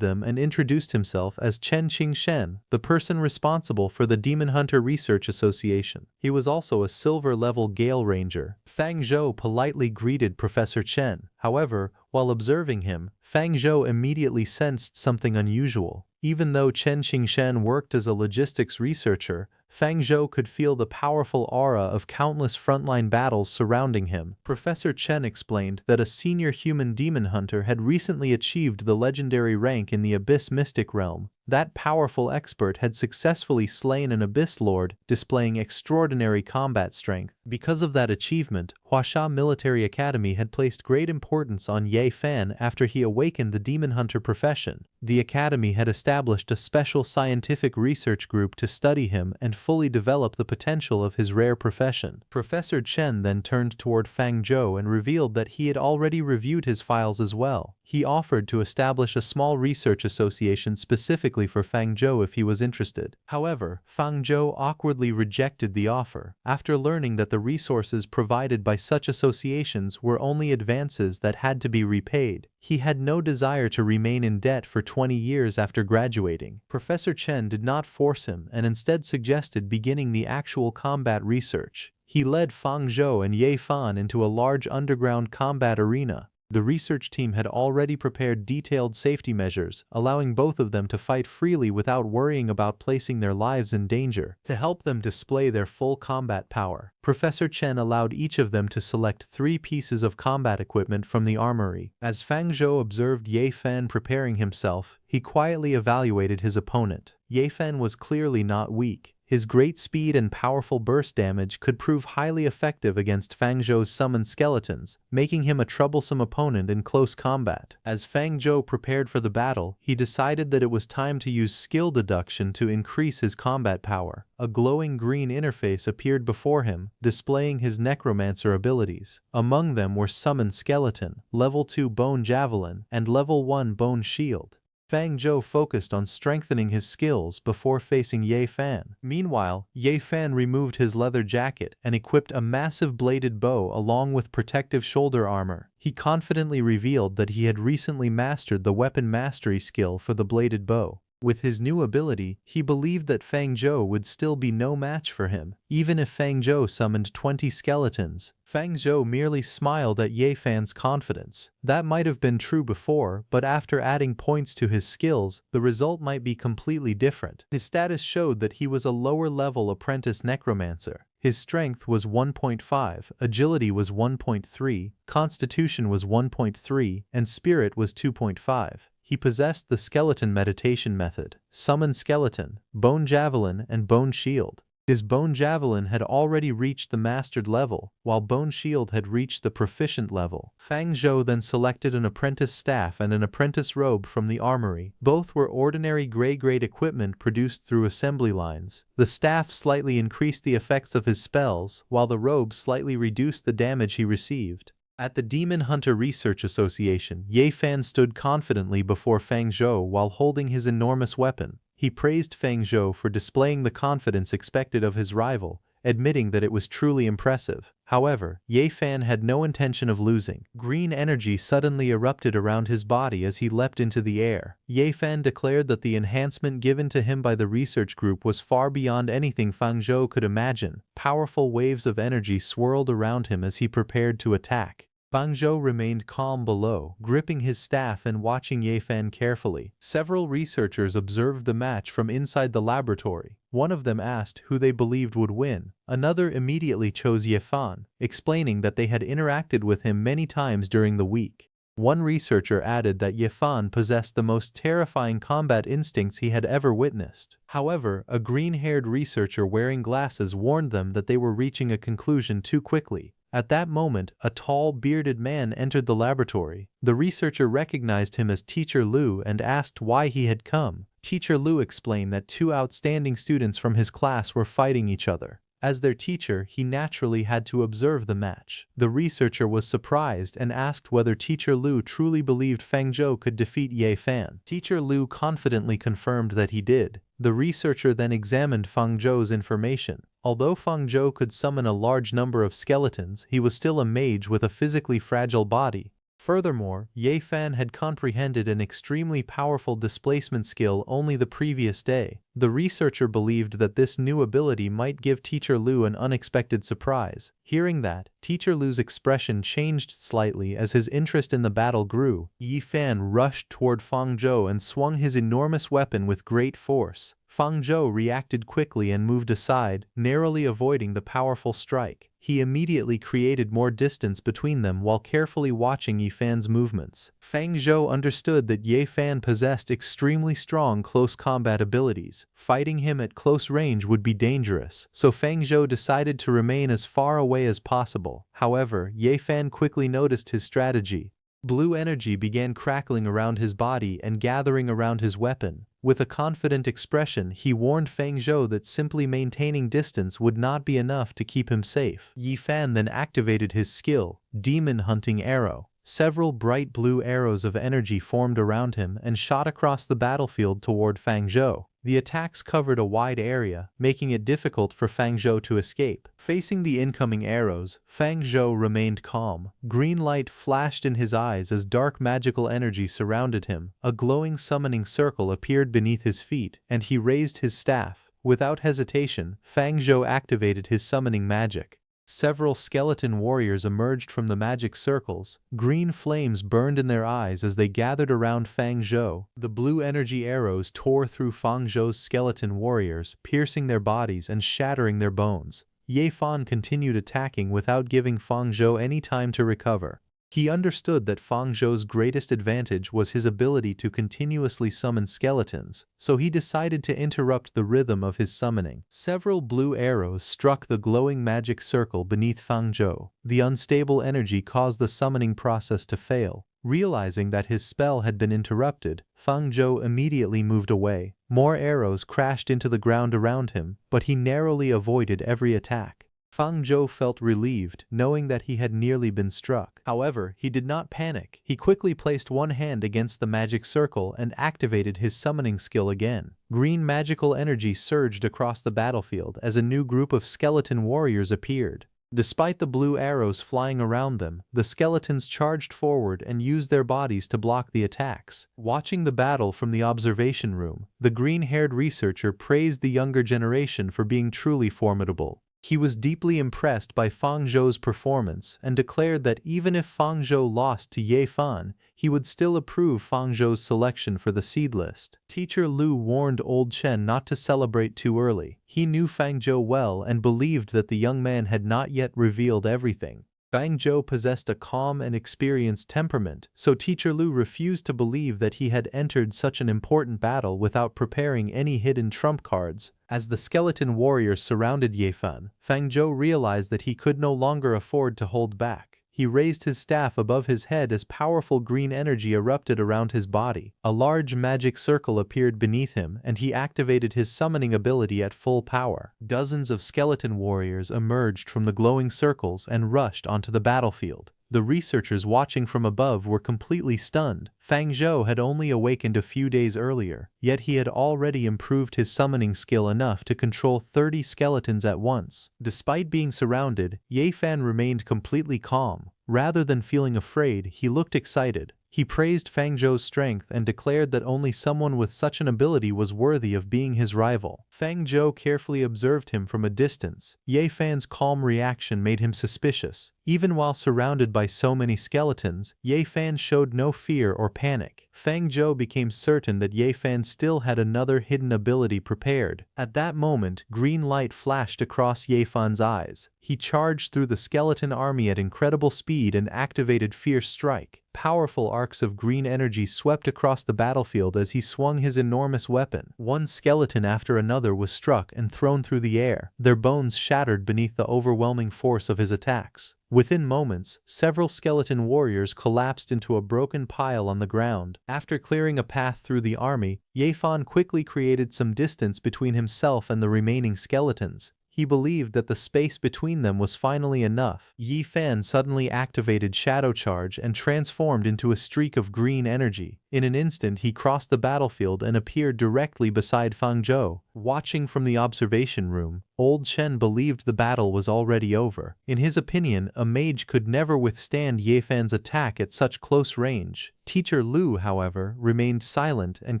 them and introduced himself as Chen Qingxuan, the person responsible for the Demon Hunter Research Association. He was also a silver-level Gale Ranger. Fang Zhou politely greeted Professor Chen. However, while observing him, Fang Zhou immediately sensed something unusual. Even though Chen Qingxuan worked as a logistics researcher, Fang Zhou could feel the powerful aura of countless frontline battles surrounding him. Professor Chen explained that a senior human demon hunter had recently achieved the legendary rank in the Abyss Mystic realm. That powerful expert had successfully slain an Abyss Lord, displaying extraordinary combat strength. Because of that achievement, Huasha Military Academy had placed great importance on Ye Fan after he awakened the demon hunter profession. The academy had established a special scientific research group to study him and fully develop the potential of his rare profession. Professor Chen then turned toward Fang Zhou and revealed that he had already reviewed his files as well. He offered to establish a small research association specifically for Fang Zhou if he was interested. However, Fang Zhou awkwardly rejected the offer. After learning that the resources provided by such associations were only advances that had to be repaid, he had no desire to remain in debt for 20 years after graduating. Professor Chen did not force him and instead suggested beginning the actual combat research. He led Fang Zhou and Ye Fan into a large underground combat arena. The research team had already prepared detailed safety measures, allowing both of them to fight freely without worrying about placing their lives in danger. To help them display their full combat power, Professor Chen allowed each of them to select 3 pieces of combat equipment from the armory. As Fang Zhou observed Ye Fan preparing himself, he quietly evaluated his opponent. Ye Fan was clearly not weak. His great speed and powerful burst damage could prove highly effective against Fang Zhou's summoned skeletons, making him a troublesome opponent in close combat. As Fang Zhou prepared for the battle, he decided that it was time to use skill deduction to increase his combat power. A glowing green interface appeared before him, displaying his Necromancer abilities. Among them were Summoned Skeleton, Level 2 Bone Javelin, and Level 1 Bone Shield. Fang Zhou focused on strengthening his skills before facing Ye Fan. Meanwhile, Ye Fan removed his leather jacket and equipped a massive bladed bow along with protective shoulder armor. He confidently revealed that he had recently mastered the weapon mastery skill for the bladed bow. With his new ability, he believed that Fang Zhou would still be no match for him, even if Fang Zhou summoned 20 skeletons. Fang Zhou merely smiled at Ye Fan's confidence. That might have been true before, but after adding points to his skills, the result might be completely different. His status showed that he was a lower-level apprentice necromancer. His strength was 1.5, agility was 1.3, constitution was 1.3, and spirit was 2.5. He possessed the skeleton meditation method, Summon Skeleton, Bone Javelin, and Bone Shield. His bone javelin had already reached the mastered level, while bone shield had reached the proficient level. Fang Zhou then selected an apprentice staff and an apprentice robe from the armory. Both were ordinary gray-grade equipment produced through assembly lines. The staff slightly increased the effects of his spells, while the robe slightly reduced the damage he received. At the Demon Hunter Research Association, Ye Fan stood confidently before Fang Zhou while holding his enormous weapon. He praised Fang Zhou for displaying the confidence expected of his rival, admitting that it was truly impressive. However, Ye Fan had no intention of losing. Green energy suddenly erupted around his body as he leapt into the air. Ye Fan declared that the enhancement given to him by the research group was far beyond anything Fang Zhou could imagine. Powerful waves of energy swirled around him as he prepared to attack. Fang Zhou remained calm below, gripping his staff and watching Ye Fan carefully. Several researchers observed the match from inside the laboratory. One of them asked who they believed would win. Another immediately chose Ye Fan, explaining that they had interacted with him many times during the week. One researcher added that Ye Fan possessed the most terrifying combat instincts he had ever witnessed. However, a green-haired researcher wearing glasses warned them that they were reaching a conclusion too quickly. At that moment, a tall, bearded man entered the laboratory. The researcher recognized him as Teacher Lu and asked why he had come. Teacher Lu explained that two outstanding students from his class were fighting each other. As their teacher, he naturally had to observe the match. The researcher was surprised and asked whether Teacher Lu truly believed Fang Zhou could defeat Ye Fan. Teacher Lu confidently confirmed that he did. The researcher then examined Fang Zhou's information. Although Fang Zhou could summon a large number of skeletons, he was still a mage with a physically fragile body. Furthermore, Ye Fan had comprehended an extremely powerful displacement skill only the previous day. The researcher believed that this new ability might give Teacher Lu an unexpected surprise. Hearing that, Teacher Lu's expression changed slightly as his interest in the battle grew. Ye Fan rushed toward Fang Zhou and swung his enormous weapon with great force. Fang Zhou reacted quickly and moved aside, narrowly avoiding the powerful strike. He immediately created more distance between them while carefully watching Ye Fan's movements. Fang Zhou understood that Ye Fan possessed extremely strong close combat abilities. Fighting him at close range would be dangerous, so Fang Zhou decided to remain as far away as possible. However, Ye Fan quickly noticed his strategy. Blue energy began crackling around his body and gathering around his weapon. With a confident expression, he warned Fang Zhou that simply maintaining distance would not be enough to keep him safe. Ye Fan then activated his skill, Demon Hunting Arrow. Several bright blue arrows of energy formed around him and shot across the battlefield toward Fang Zhou. The attacks covered a wide area, making it difficult for Fang Zhou to escape. Facing the incoming arrows, Fang Zhou remained calm. Green light flashed in his eyes as dark magical energy surrounded him. A glowing summoning circle appeared beneath his feet, and he raised his staff. Without hesitation, Fang Zhou activated his summoning magic. Several skeleton warriors emerged from the magic circles. Green flames burned in their eyes as they gathered around Fang Zhou. The blue energy arrows tore through Fang Zhou's skeleton warriors, piercing their bodies and shattering their bones. Ye Fan continued attacking without giving Fang Zhou any time to recover. He understood that Fang Zhou's greatest advantage was his ability to continuously summon skeletons, so he decided to interrupt the rhythm of his summoning. Several blue arrows struck the glowing magic circle beneath Fang Zhou. The unstable energy caused the summoning process to fail. Realizing that his spell had been interrupted, Fang Zhou immediately moved away. More arrows crashed into the ground around him, but he narrowly avoided every attack. Fang Zhou felt relieved, knowing that he had nearly been struck. However, he did not panic. He quickly placed one hand against the magic circle and activated his summoning skill again. Green magical energy surged across the battlefield as a new group of skeleton warriors appeared. Despite the blue arrows flying around them, the skeletons charged forward and used their bodies to block the attacks. Watching the battle from the observation room, the green-haired researcher praised the younger generation for being truly formidable. He was deeply impressed by Fang Zhou's performance and declared that even if Fang Zhou lost to Ye Fan, he would still approve Fang Zhou's selection for the seed list. Teacher Lu warned Old Chen not to celebrate too early. He knew Fang Zhou well and believed that the young man had not yet revealed everything. Fang Zhou possessed a calm and experienced temperament, so Teacher Lu refused to believe that he had entered such an important battle without preparing any hidden trump cards. As the skeleton warriors surrounded Ye Fan, Fang Zhou realized that he could no longer afford to hold back. He raised his staff above his head as powerful green energy erupted around his body. A large magic circle appeared beneath him, and he activated his summoning ability at full power. Dozens of skeleton warriors emerged from the glowing circles and rushed onto the battlefield. The researchers watching from above were completely stunned. Fang Zhou had only awakened a few days earlier, yet he had already improved his summoning skill enough to control 30 skeletons at once. Despite being surrounded, Ye Fan remained completely calm. Rather than feeling afraid, he looked excited. He praised Fang Zhou's strength and declared that only someone with such an ability was worthy of being his rival. Fang Zhou carefully observed him from a distance. Ye Fan's calm reaction made him suspicious. Even while surrounded by so many skeletons, Ye Fan showed no fear or panic. Fang Zhou became certain that Ye Fan still had another hidden ability prepared. At that moment, green light flashed across Ye Fan's eyes. He charged through the skeleton army at incredible speed and activated Fierce Strike. Powerful arcs of green energy swept across the battlefield as he swung his enormous weapon. One skeleton after another was struck and thrown through the air, their bones shattered beneath the overwhelming force of his attacks. Within moments, several skeleton warriors collapsed into a broken pile on the ground. After clearing a path through the army, Ye Fan quickly created some distance between himself and the remaining skeletons. He believed that the space between them was finally enough. Ye Fan suddenly activated Shadow Charge and transformed into a streak of green energy. In an instant he crossed the battlefield and appeared directly beside Fang Zhou. Watching from the observation room, Old Chen believed the battle was already over. In his opinion, a mage could never withstand Ye Fan's attack at such close range. Teacher Lu, however, remained silent and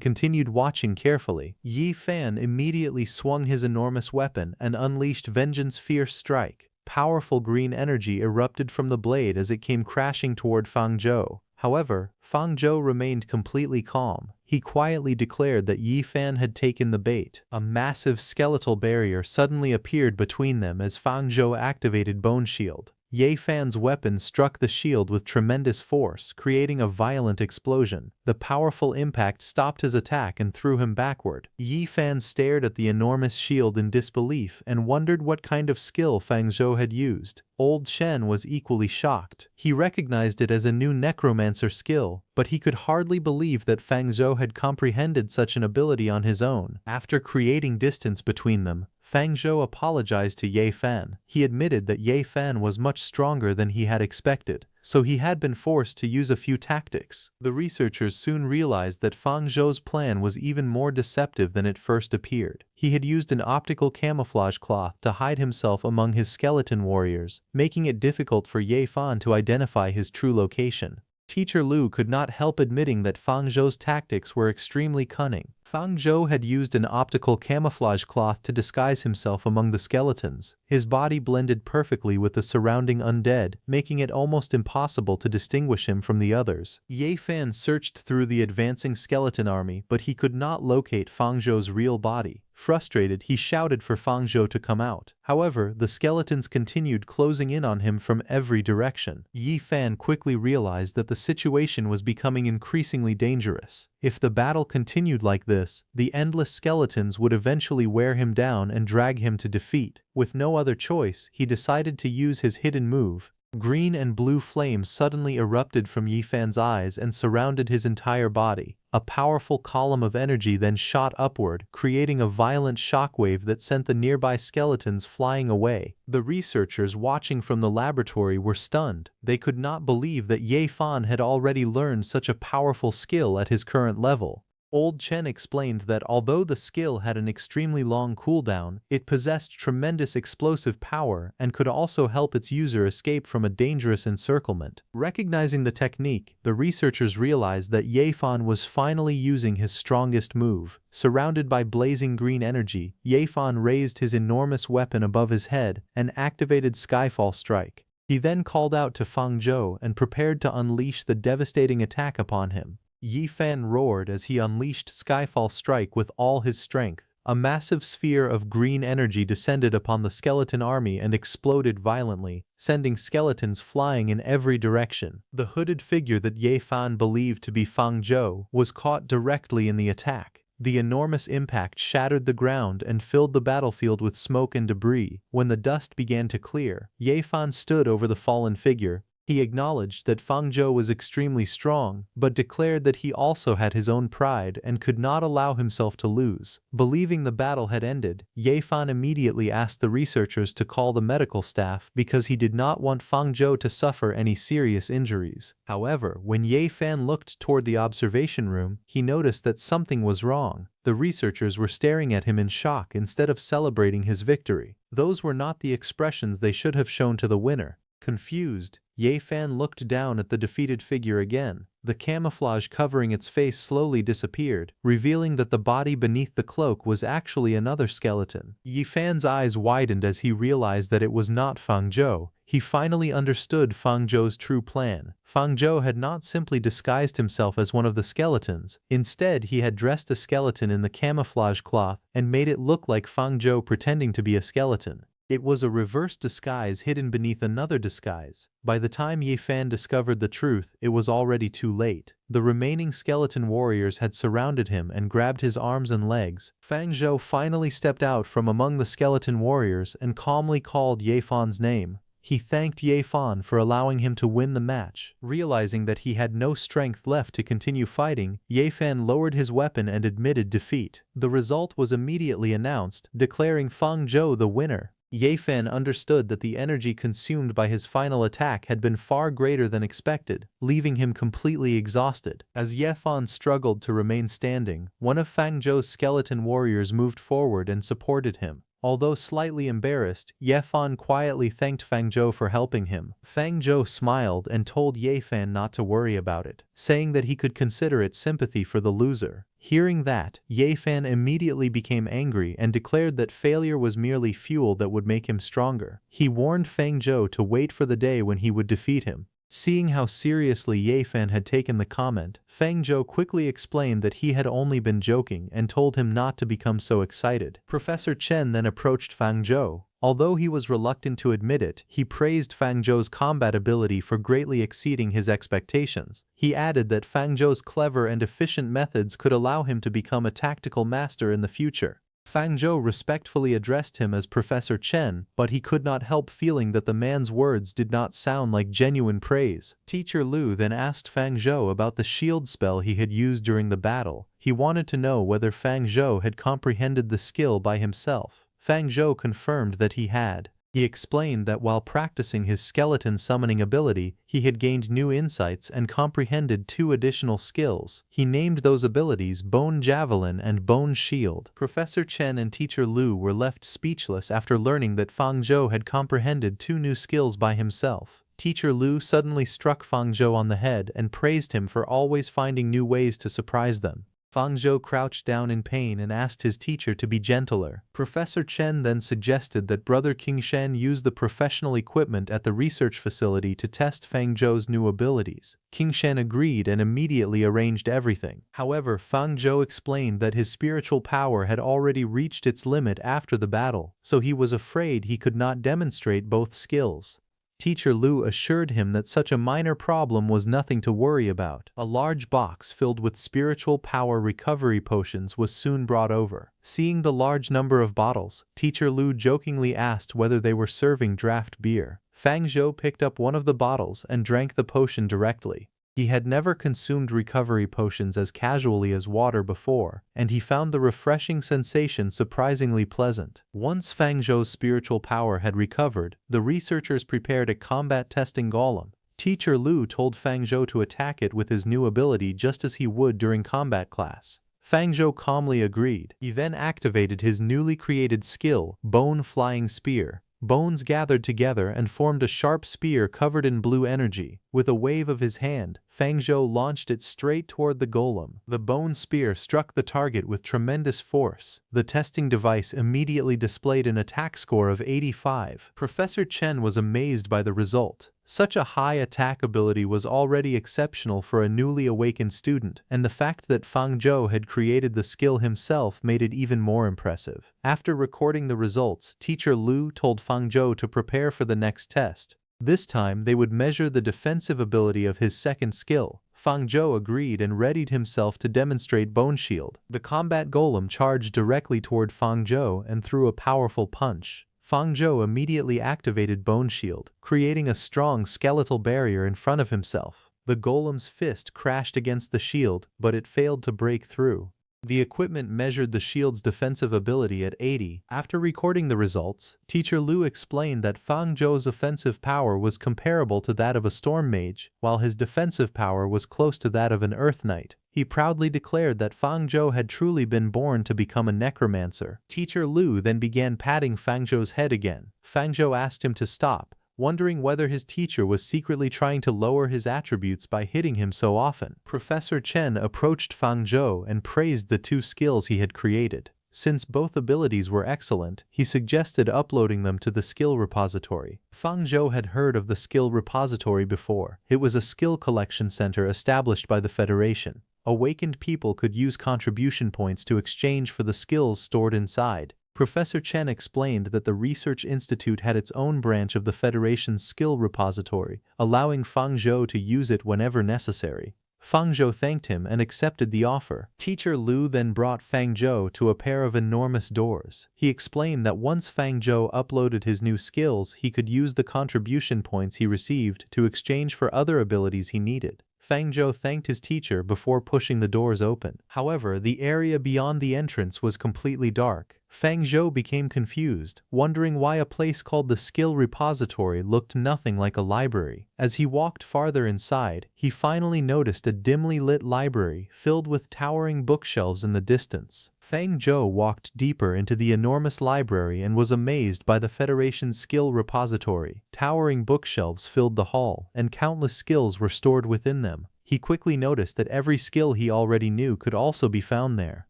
continued watching carefully. Ye Fan immediately swung his enormous weapon and unleashed Vengeance Fierce Strike. Powerful green energy erupted from the blade as it came crashing toward Fang Zhou. However, Fang Zhou remained completely calm. He quietly declared that Ye Fan had taken the bait. A massive skeletal barrier suddenly appeared between them as Fang Zhou activated Bone Shield. Ye Fan's weapon struck the shield with tremendous force, creating a violent explosion. The powerful impact stopped his attack and threw him backward. Ye Fan stared at the enormous shield in disbelief and wondered what kind of skill Fang Zhou had used. Old Chen was equally shocked. He recognized it as a new Necromancer skill, but he could hardly believe that Fang Zhou had comprehended such an ability on his own. After creating distance between them, Fang Zhou apologized to Ye Fan. He admitted that Ye Fan was much stronger than he had expected, so he had been forced to use a few tactics. The researchers soon realized that Fang Zhou's plan was even more deceptive than it first appeared. He had used an optical camouflage cloth to hide himself among his skeleton warriors, making it difficult for Ye Fan to identify his true location. Teacher Lu could not help admitting that Fang Zhou's tactics were extremely cunning. Fang Zhou had used an optical camouflage cloth to disguise himself among the skeletons. His body blended perfectly with the surrounding undead, making it almost impossible to distinguish him from the others. Ye Fan searched through the advancing skeleton army, but he could not locate Fang Zhou's real body. Frustrated, he shouted for Fang Zhou to come out. However, the skeletons continued closing in on him from every direction. Ye Fan quickly realized that the situation was becoming increasingly dangerous. If the battle continued like this, the endless skeletons would eventually wear him down and drag him to defeat. With no other choice, he decided to use his hidden move. Green and blue flames suddenly erupted from Ye Fan's eyes and surrounded his entire body. A powerful column of energy then shot upward, creating a violent shockwave that sent the nearby skeletons flying away. The researchers watching from the laboratory were stunned. They could not believe that Ye Fan had already learned such a powerful skill at his current level. Old Chen explained that although the skill had an extremely long cooldown, it possessed tremendous explosive power and could also help its user escape from a dangerous encirclement. Recognizing the technique, the researchers realized that Ye Fan was finally using his strongest move. Surrounded by blazing green energy, Ye Fan raised his enormous weapon above his head and activated Skyfall Strike. He then called out to Fang Zhou and prepared to unleash the devastating attack upon him. Ye Fan roared as he unleashed Skyfall Strike with all his strength. A massive sphere of green energy descended upon the skeleton army and exploded violently, sending skeletons flying in every direction. The hooded figure that Ye Fan believed to be Fang Zhou was caught directly in the attack. The enormous impact shattered the ground and filled the battlefield with smoke and debris. When the dust began to clear, Ye Fan stood over the fallen figure. He acknowledged that Fang Zhou was extremely strong, but declared that he also had his own pride and could not allow himself to lose. Believing the battle had ended, Ye Fan immediately asked the researchers to call the medical staff because he did not want Fang Zhou to suffer any serious injuries. However, when Ye Fan looked toward the observation room, he noticed that something was wrong. The researchers were staring at him in shock instead of celebrating his victory. Those were not the expressions they should have shown to the winner. Confused, Ye Fan looked down at the defeated figure again. The camouflage covering its face slowly disappeared, revealing that the body beneath the cloak was actually another skeleton. Ye Fan's eyes widened as he realized that it was not Fang Zhou. He finally understood Fang Zhou's true plan. Fang Zhou had not simply disguised himself as one of the skeletons. Instead, he had dressed a skeleton in the camouflage cloth and made it look like Fang Zhou pretending to be a skeleton. It was a reverse disguise hidden beneath another disguise. By the time Ye Fan discovered the truth, it was already too late. The remaining skeleton warriors had surrounded him and grabbed his arms and legs. Fang Zhou finally stepped out from among the skeleton warriors and calmly called Ye Fan's name. He thanked Ye Fan for allowing him to win the match. Realizing that he had no strength left to continue fighting, Ye Fan lowered his weapon and admitted defeat. The result was immediately announced, declaring Fang Zhou the winner. Ye Fan understood that the energy consumed by his final attack had been far greater than expected, leaving him completely exhausted. As Ye Fan struggled to remain standing, one of Fang Zhou's skeleton warriors moved forward and supported him. Although slightly embarrassed, Ye Fan quietly thanked Fang Zhou for helping him. Fang Zhou smiled and told Ye Fan not to worry about it, saying that he could consider it sympathy for the loser. Hearing that, Ye Fan immediately became angry and declared that failure was merely fuel that would make him stronger. He warned Fang Zhou to wait for the day when he would defeat him. Seeing how seriously Ye Fan had taken the comment, Fang Zhou quickly explained that he had only been joking and told him not to become so excited. Professor Chen then approached Fang Zhou. Although he was reluctant to admit it, he praised Fang Zhou's combat ability for greatly exceeding his expectations. He added that Fang Zhou's clever and efficient methods could allow him to become a tactical master in the future. Fang Zhou respectfully addressed him as Professor Chen, but he could not help feeling that the man's words did not sound like genuine praise. Teacher Lu then asked Fang Zhou about the shield spell he had used during the battle. He wanted to know whether Fang Zhou had comprehended the skill by himself. Fang Zhou confirmed that he had. He explained that while practicing his skeleton summoning ability, he had gained new insights and comprehended 2 additional skills. He named those abilities Bone Javelin and Bone Shield. Professor Chen and Teacher Lu were left speechless after learning that Fang Zhou had comprehended 2 new skills by himself. Teacher Lu suddenly struck Fang Zhou on the head and praised him for always finding new ways to surprise them. Fang Zhou crouched down in pain and asked his teacher to be gentler. Professor Chen then suggested that Brother King Shen use the professional equipment at the research facility to test Fang Zhou's new abilities. King Shen agreed and immediately arranged everything. However, Fang Zhou explained that his spiritual power had already reached its limit after the battle, so he was afraid he could not demonstrate both skills. Teacher Lu assured him that such a minor problem was nothing to worry about. A large box filled with spiritual power recovery potions was soon brought over. Seeing the large number of bottles, Teacher Lu jokingly asked whether they were serving draft beer. Fang Zhou picked up one of the bottles and drank the potion directly. He had never consumed recovery potions as casually as water before, and he found the refreshing sensation surprisingly pleasant. Once Fang Zhou's spiritual power had recovered, the researchers prepared a combat testing golem. Teacher Lu told Fang Zhou to attack it with his new ability just as he would during combat class. Fang Zhou calmly agreed. He then activated his newly created skill, Bone Flying Spear. Bones gathered together and formed a sharp spear covered in blue energy. With a wave of his hand, Fang Zhou launched it straight toward the golem. The bone spear struck the target with tremendous force. The testing device immediately displayed an attack score of 85. Professor Chen was amazed by the result. Such a high attack ability was already exceptional for a newly awakened student, and the fact that Fang Zhou had created the skill himself made it even more impressive. After recording the results, Teacher Lu told Fang Zhou to prepare for the next test. This time they would measure the defensive ability of his second skill. Fang Zhou agreed and readied himself to demonstrate Bone Shield. The combat golem charged directly toward Fang Zhou and threw a powerful punch. Fang Zhou immediately activated Bone Shield, creating a strong skeletal barrier in front of himself. The golem's fist crashed against the shield, but it failed to break through. The equipment measured the shield's defensive ability at 80. After recording the results, Teacher Lu explained that Fang Zhou's offensive power was comparable to that of a storm mage, while his defensive power was close to that of an earth knight. He proudly declared that Fang Zhou had truly been born to become a necromancer. Teacher Lu then began patting Fang Zhou's head again. Fang Zhou asked him to stop, wondering whether his teacher was secretly trying to lower his attributes by hitting him so often. Professor Chen approached Fang Zhou and praised the two skills he had created. Since both abilities were excellent, he suggested uploading them to the skill repository. Fang Zhou had heard of the skill repository before. It was a skill collection center established by the Federation. Awakened people could use contribution points to exchange for the skills stored inside. Professor Chen explained that the Research Institute had its own branch of the Federation's skill repository, allowing Fang Zhou to use it whenever necessary. Fang Zhou thanked him and accepted the offer. Teacher Lu then brought Fang Zhou to a pair of enormous doors. He explained that once Fang Zhou uploaded his new skills, he could use the contribution points he received to exchange for other abilities he needed. Fang Zhou thanked his teacher before pushing the doors open. However, the area beyond the entrance was completely dark. Fang Zhou became confused, wondering why a place called the Skill Repository looked nothing like a library. As he walked farther inside, he finally noticed a dimly lit library filled with towering bookshelves in the distance. Fang Zhou walked deeper into the enormous library and was amazed by the Federation's skill repository. Towering bookshelves filled the hall, and countless skills were stored within them. He quickly noticed that every skill he already knew could also be found there.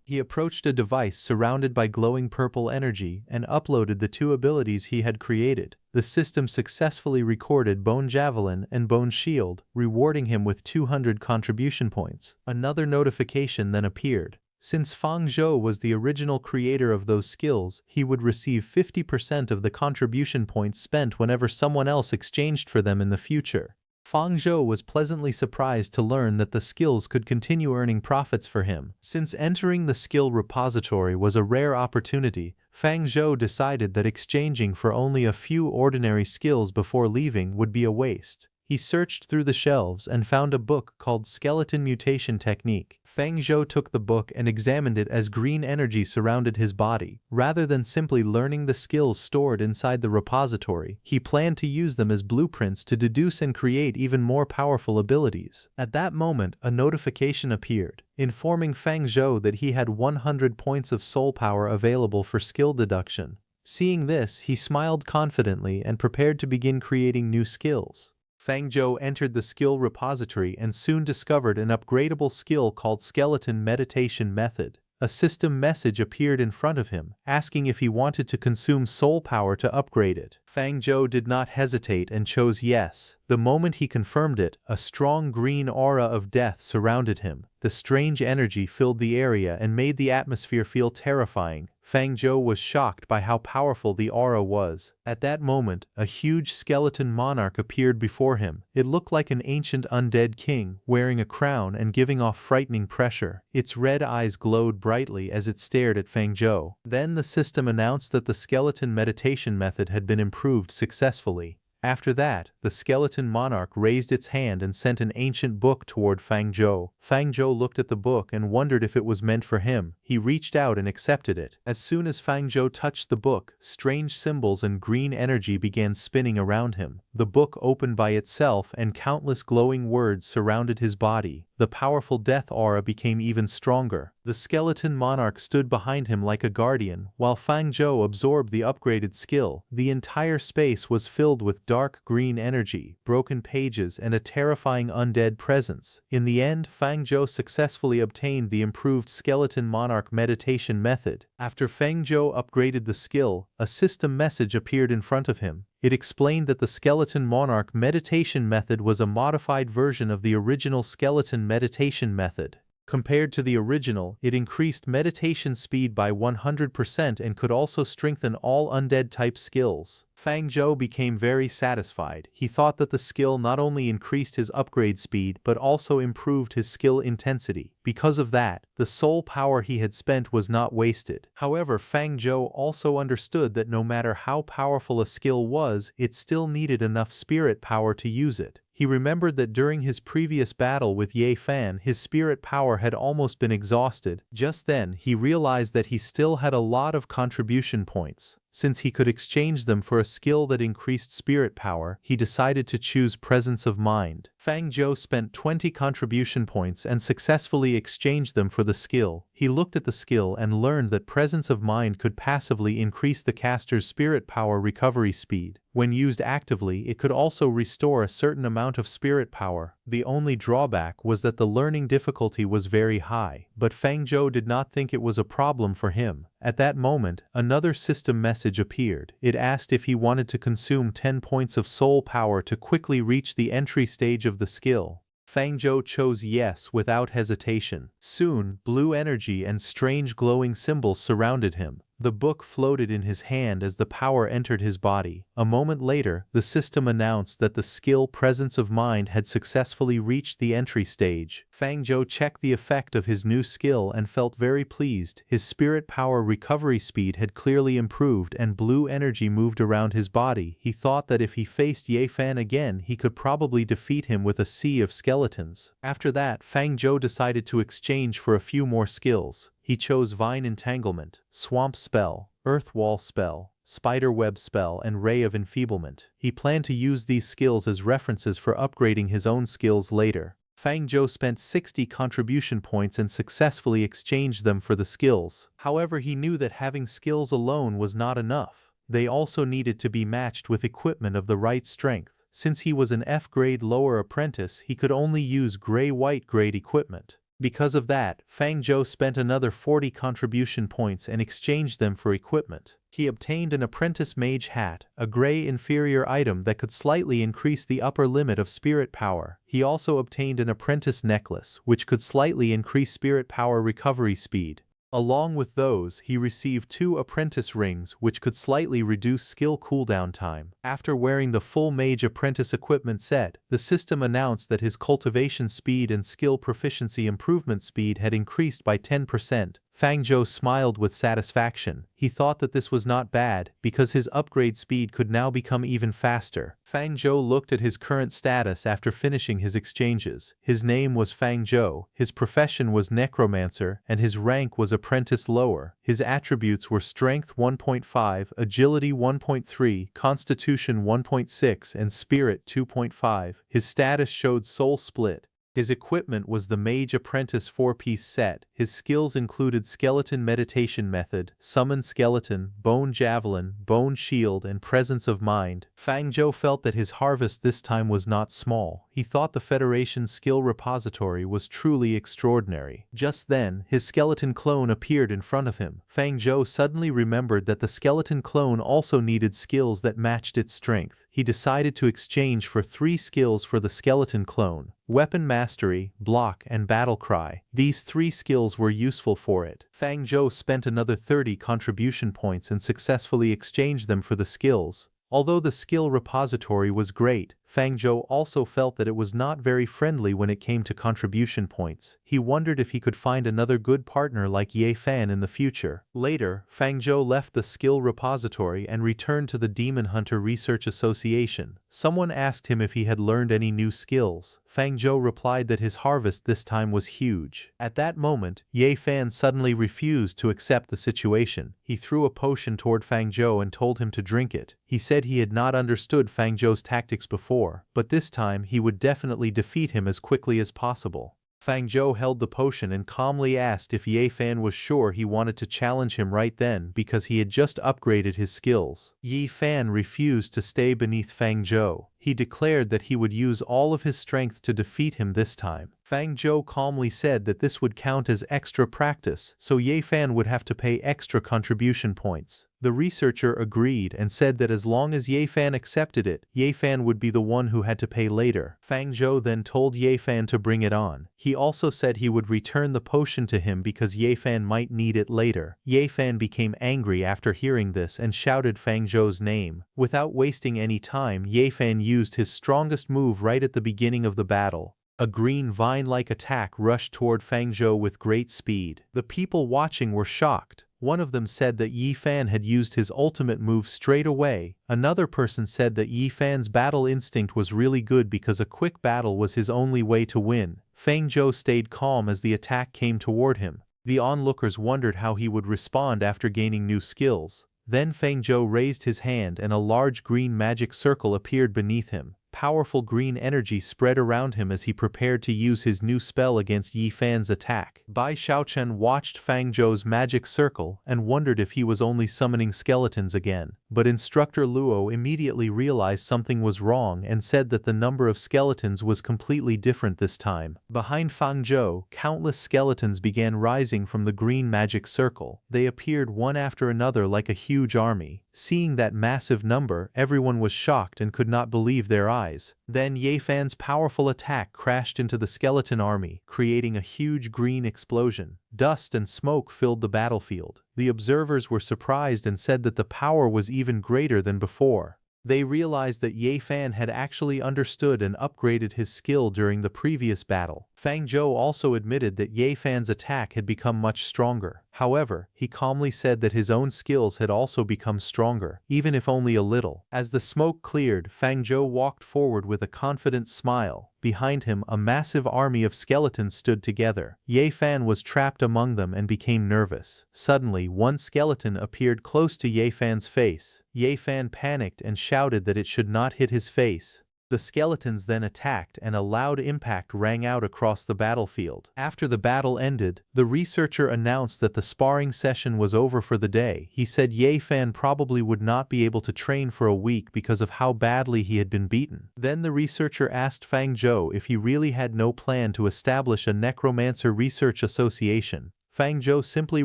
He approached a device surrounded by glowing purple energy and uploaded the two abilities he had created. The system successfully recorded Bone Javelin and Bone Shield, rewarding him with 200 contribution points. Another notification then appeared. Since Fang Zhou was the original creator of those skills, he would receive 50% of the contribution points spent whenever someone else exchanged for them in the future. Fang Zhou was pleasantly surprised to learn that the skills could continue earning profits for him. Since entering the skill repository was a rare opportunity, Fang Zhou decided that exchanging for only a few ordinary skills before leaving would be a waste. He searched through the shelves and found a book called Skeleton Mutation Technique. Fang Zhou took the book and examined it as green energy surrounded his body. Rather than simply learning the skills stored inside the repository, he planned to use them as blueprints to deduce and create even more powerful abilities. At that moment, a notification appeared, informing Fang Zhou that he had 100 points of soul power available for skill deduction. Seeing this, he smiled confidently and prepared to begin creating new skills. Fang Zhou entered the skill repository and soon discovered an upgradable skill called Skeleton Meditation Method. A system message appeared in front of him, asking if he wanted to consume soul power to upgrade it. Fang Zhou did not hesitate and chose yes. The moment he confirmed it, a strong green aura of death surrounded him. The strange energy filled the area and made the atmosphere feel terrifying. Fang Zhou was shocked by how powerful the aura was. At that moment, a huge skeleton monarch appeared before him. It looked like an ancient undead king, wearing a crown and giving off frightening pressure. Its red eyes glowed brightly as it stared at Fang Zhou. Then the system announced that the skeleton meditation method had been improved successfully. After that, the skeleton monarch raised its hand and sent an ancient book toward Fang Zhou. Fang Zhou looked at the book and wondered if it was meant for him. He reached out and accepted it. As soon as Fang Zhou touched the book, strange symbols and green energy began spinning around him. The book opened by itself and countless glowing words surrounded his body. The powerful death aura became even stronger. The skeleton monarch stood behind him like a guardian, while Fang Zhou absorbed the upgraded skill. The entire space was filled with dark green energy, broken pages, and a terrifying undead presence. In the end, Fang Zhou successfully obtained the improved skeleton monarch meditation method. After Fang Zhou upgraded the skill, a system message appeared in front of him. It explained that the Skeleton Monarch meditation method was a modified version of the original skeleton meditation method. Compared to the original, it increased meditation speed by 100% and could also strengthen all undead-type skills. Fang Zhou became very satisfied. He thought that the skill not only increased his upgrade speed but also improved his skill intensity. Because of that, the soul power he had spent was not wasted. However, Fang Zhou also understood that no matter how powerful a skill was, it still needed enough spirit power to use it. He remembered that during his previous battle with Ye Fan, his spirit power had almost been exhausted. Just then, he realized that he still had a lot of contribution points. Since he could exchange them for a skill that increased spirit power, he decided to choose Presence of Mind. Fang Zhou spent 20 contribution points and successfully exchanged them for the skill. He looked at the skill and learned that Presence of Mind could passively increase the caster's spirit power recovery speed. When used actively, it could also restore a certain amount of spirit power. The only drawback was that the learning difficulty was very high, but Fang Zhou did not think it was a problem for him. At that moment, another system message appeared. It asked if he wanted to consume 10 points of soul power to quickly reach the entry stage of the skill. Fang Zhou chose yes without hesitation. Soon, blue energy and strange glowing symbols surrounded him. The book floated in his hand as the power entered his body. A moment later, the system announced that the skill Presence of Mind had successfully reached the entry stage. Fang Zhou checked the effect of his new skill and felt very pleased. His spirit power recovery speed had clearly improved and blue energy moved around his body. He thought that if he faced Ye Fan again, he could probably defeat him with a sea of skeletons. After that, Fang Zhou decided to exchange for a few more skills. He chose Vine Entanglement, Swamp Spell, Earth Wall Spell, Spider Web Spell, and Ray of Enfeeblement. He planned to use these skills as references for upgrading his own skills later. Fang Zhou spent 60 contribution points and successfully exchanged them for the skills. However, he knew that having skills alone was not enough. They also needed to be matched with equipment of the right strength. Since he was an F-grade lower apprentice, he could only use gray-white grade equipment. Because of that, Fang Zhou spent another 40 contribution points and exchanged them for equipment. He obtained an apprentice mage hat, a gray inferior item that could slightly increase the upper limit of spirit power. He also obtained an apprentice necklace, which could slightly increase spirit power recovery speed. Along with those, he received 2 apprentice rings which could slightly reduce skill cooldown time. After wearing the full mage apprentice equipment set, the system announced that his cultivation speed and skill proficiency improvement speed had increased by 10%. Fang Zhou smiled with satisfaction. He thought that this was not bad, because his upgrade speed could now become even faster. Fang Zhou looked at his current status after finishing his exchanges. His name was Fang Zhou, his profession was Necromancer, and his rank was Apprentice Lower. His attributes were Strength 1.5, Agility 1.3, Constitution 1.6, and Spirit 2.5. His status showed Soul Split. His equipment was the Mage Apprentice 4-piece set. His skills included Skeleton Meditation Method, Summon Skeleton, Bone Javelin, Bone Shield, and Presence of Mind. Fang Zhou felt that his harvest this time was not small. He thought the Federation's skill repository was truly extraordinary. Just then, his skeleton clone appeared in front of him. Fang Zhou suddenly remembered that the skeleton clone also needed skills that matched its strength. He decided to exchange for 3 skills for the skeleton clone: Weapon Mastery, Block, and Battle Cry. These 3 skills were useful for it. Fang Zhou spent another 30 contribution points and successfully exchanged them for the skills. Although the skill repository was great, Fang Zhou also felt that it was not very friendly when it came to contribution points. He wondered if he could find another good partner like Ye Fan in the future. Later, Fang Zhou left the skill repository and returned to the Demon Hunter Research Association. Someone asked him if he had learned any new skills. Fang Zhou replied that his harvest this time was huge. At that moment, Ye Fan suddenly refused to accept the situation. He threw a potion toward Fang Zhou and told him to drink it. He said he had not understood Fang Zhou's tactics before, but this time he would definitely defeat him as quickly as possible. Fang Zhou held the potion and calmly asked if Ye Fan was sure he wanted to challenge him right then because he had just upgraded his skills. Ye Fan refused to stay beneath Fang Zhou. He declared that he would use all of his strength to defeat him this time. Fang Zhou calmly said that this would count as extra practice, so Ye Fan would have to pay extra contribution points. The researcher agreed and said that as long as Ye Fan accepted it, Ye Fan would be the one who had to pay later. Fang Zhou then told Ye Fan to bring it on. He also said he would return the potion to him because Ye Fan might need it later. Ye Fan became angry after hearing this and shouted Fang Zhou's name. Without wasting any time, Ye Fan used his strongest move right at the beginning of the battle. A green vine-like attack rushed toward Fang Zhou with great speed. The people watching were shocked. One of them said that Ye Fan had used his ultimate move straight away. Another person said that Ye Fan's battle instinct was really good because a quick battle was his only way to win. Fang Zhou stayed calm as the attack came toward him. The onlookers wondered how he would respond after gaining new skills. Then Fang Zhou raised his hand and a large green magic circle appeared beneath him. Powerful green energy spread around him as he prepared to use his new spell against Ye Fan's attack. Bai Xiaochen watched Fang Zhou's magic circle and wondered if he was only summoning skeletons again. But Instructor Luo immediately realized something was wrong and said that the number of skeletons was completely different this time. Behind Fang Zhou, countless skeletons began rising from the green magic circle. They appeared one after another like a huge army. Seeing that massive number, everyone was shocked and could not believe their eyes. Then Ye Fan's powerful attack crashed into the skeleton army, creating a huge green explosion. Dust and smoke filled the battlefield. The observers were surprised and said that the power was even greater than before. They realized that Ye Fan had actually understood and upgraded his skill during the previous battle. Fang Zhou also admitted that Ye Fan's attack had become much stronger. However, he calmly said that his own skills had also become stronger, even if only a little. As the smoke cleared, Fang Zhou walked forward with a confident smile. Behind him, a massive army of skeletons stood together. Ye Fan was trapped among them and became nervous. Suddenly, one skeleton appeared close to Ye Fan's face. Ye Fan panicked and shouted that it should not hit his face. The skeletons then attacked and a loud impact rang out across the battlefield. After the battle ended, the researcher announced that the sparring session was over for the day. He said Ye Fan probably would not be able to train for a week because of how badly he had been beaten. Then the researcher asked Fang Zhou if he really had no plan to establish a Necromancer Research Association. Fang Zhou simply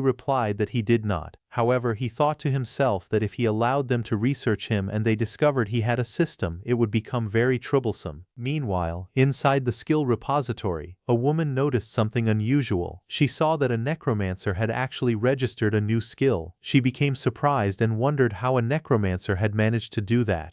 replied that he did not. However, he thought to himself that if he allowed them to research him and they discovered he had a system, it would become very troublesome. Meanwhile, inside the skill repository, a woman noticed something unusual. She saw that a necromancer had actually registered a new skill. She became surprised and wondered how a necromancer had managed to do that.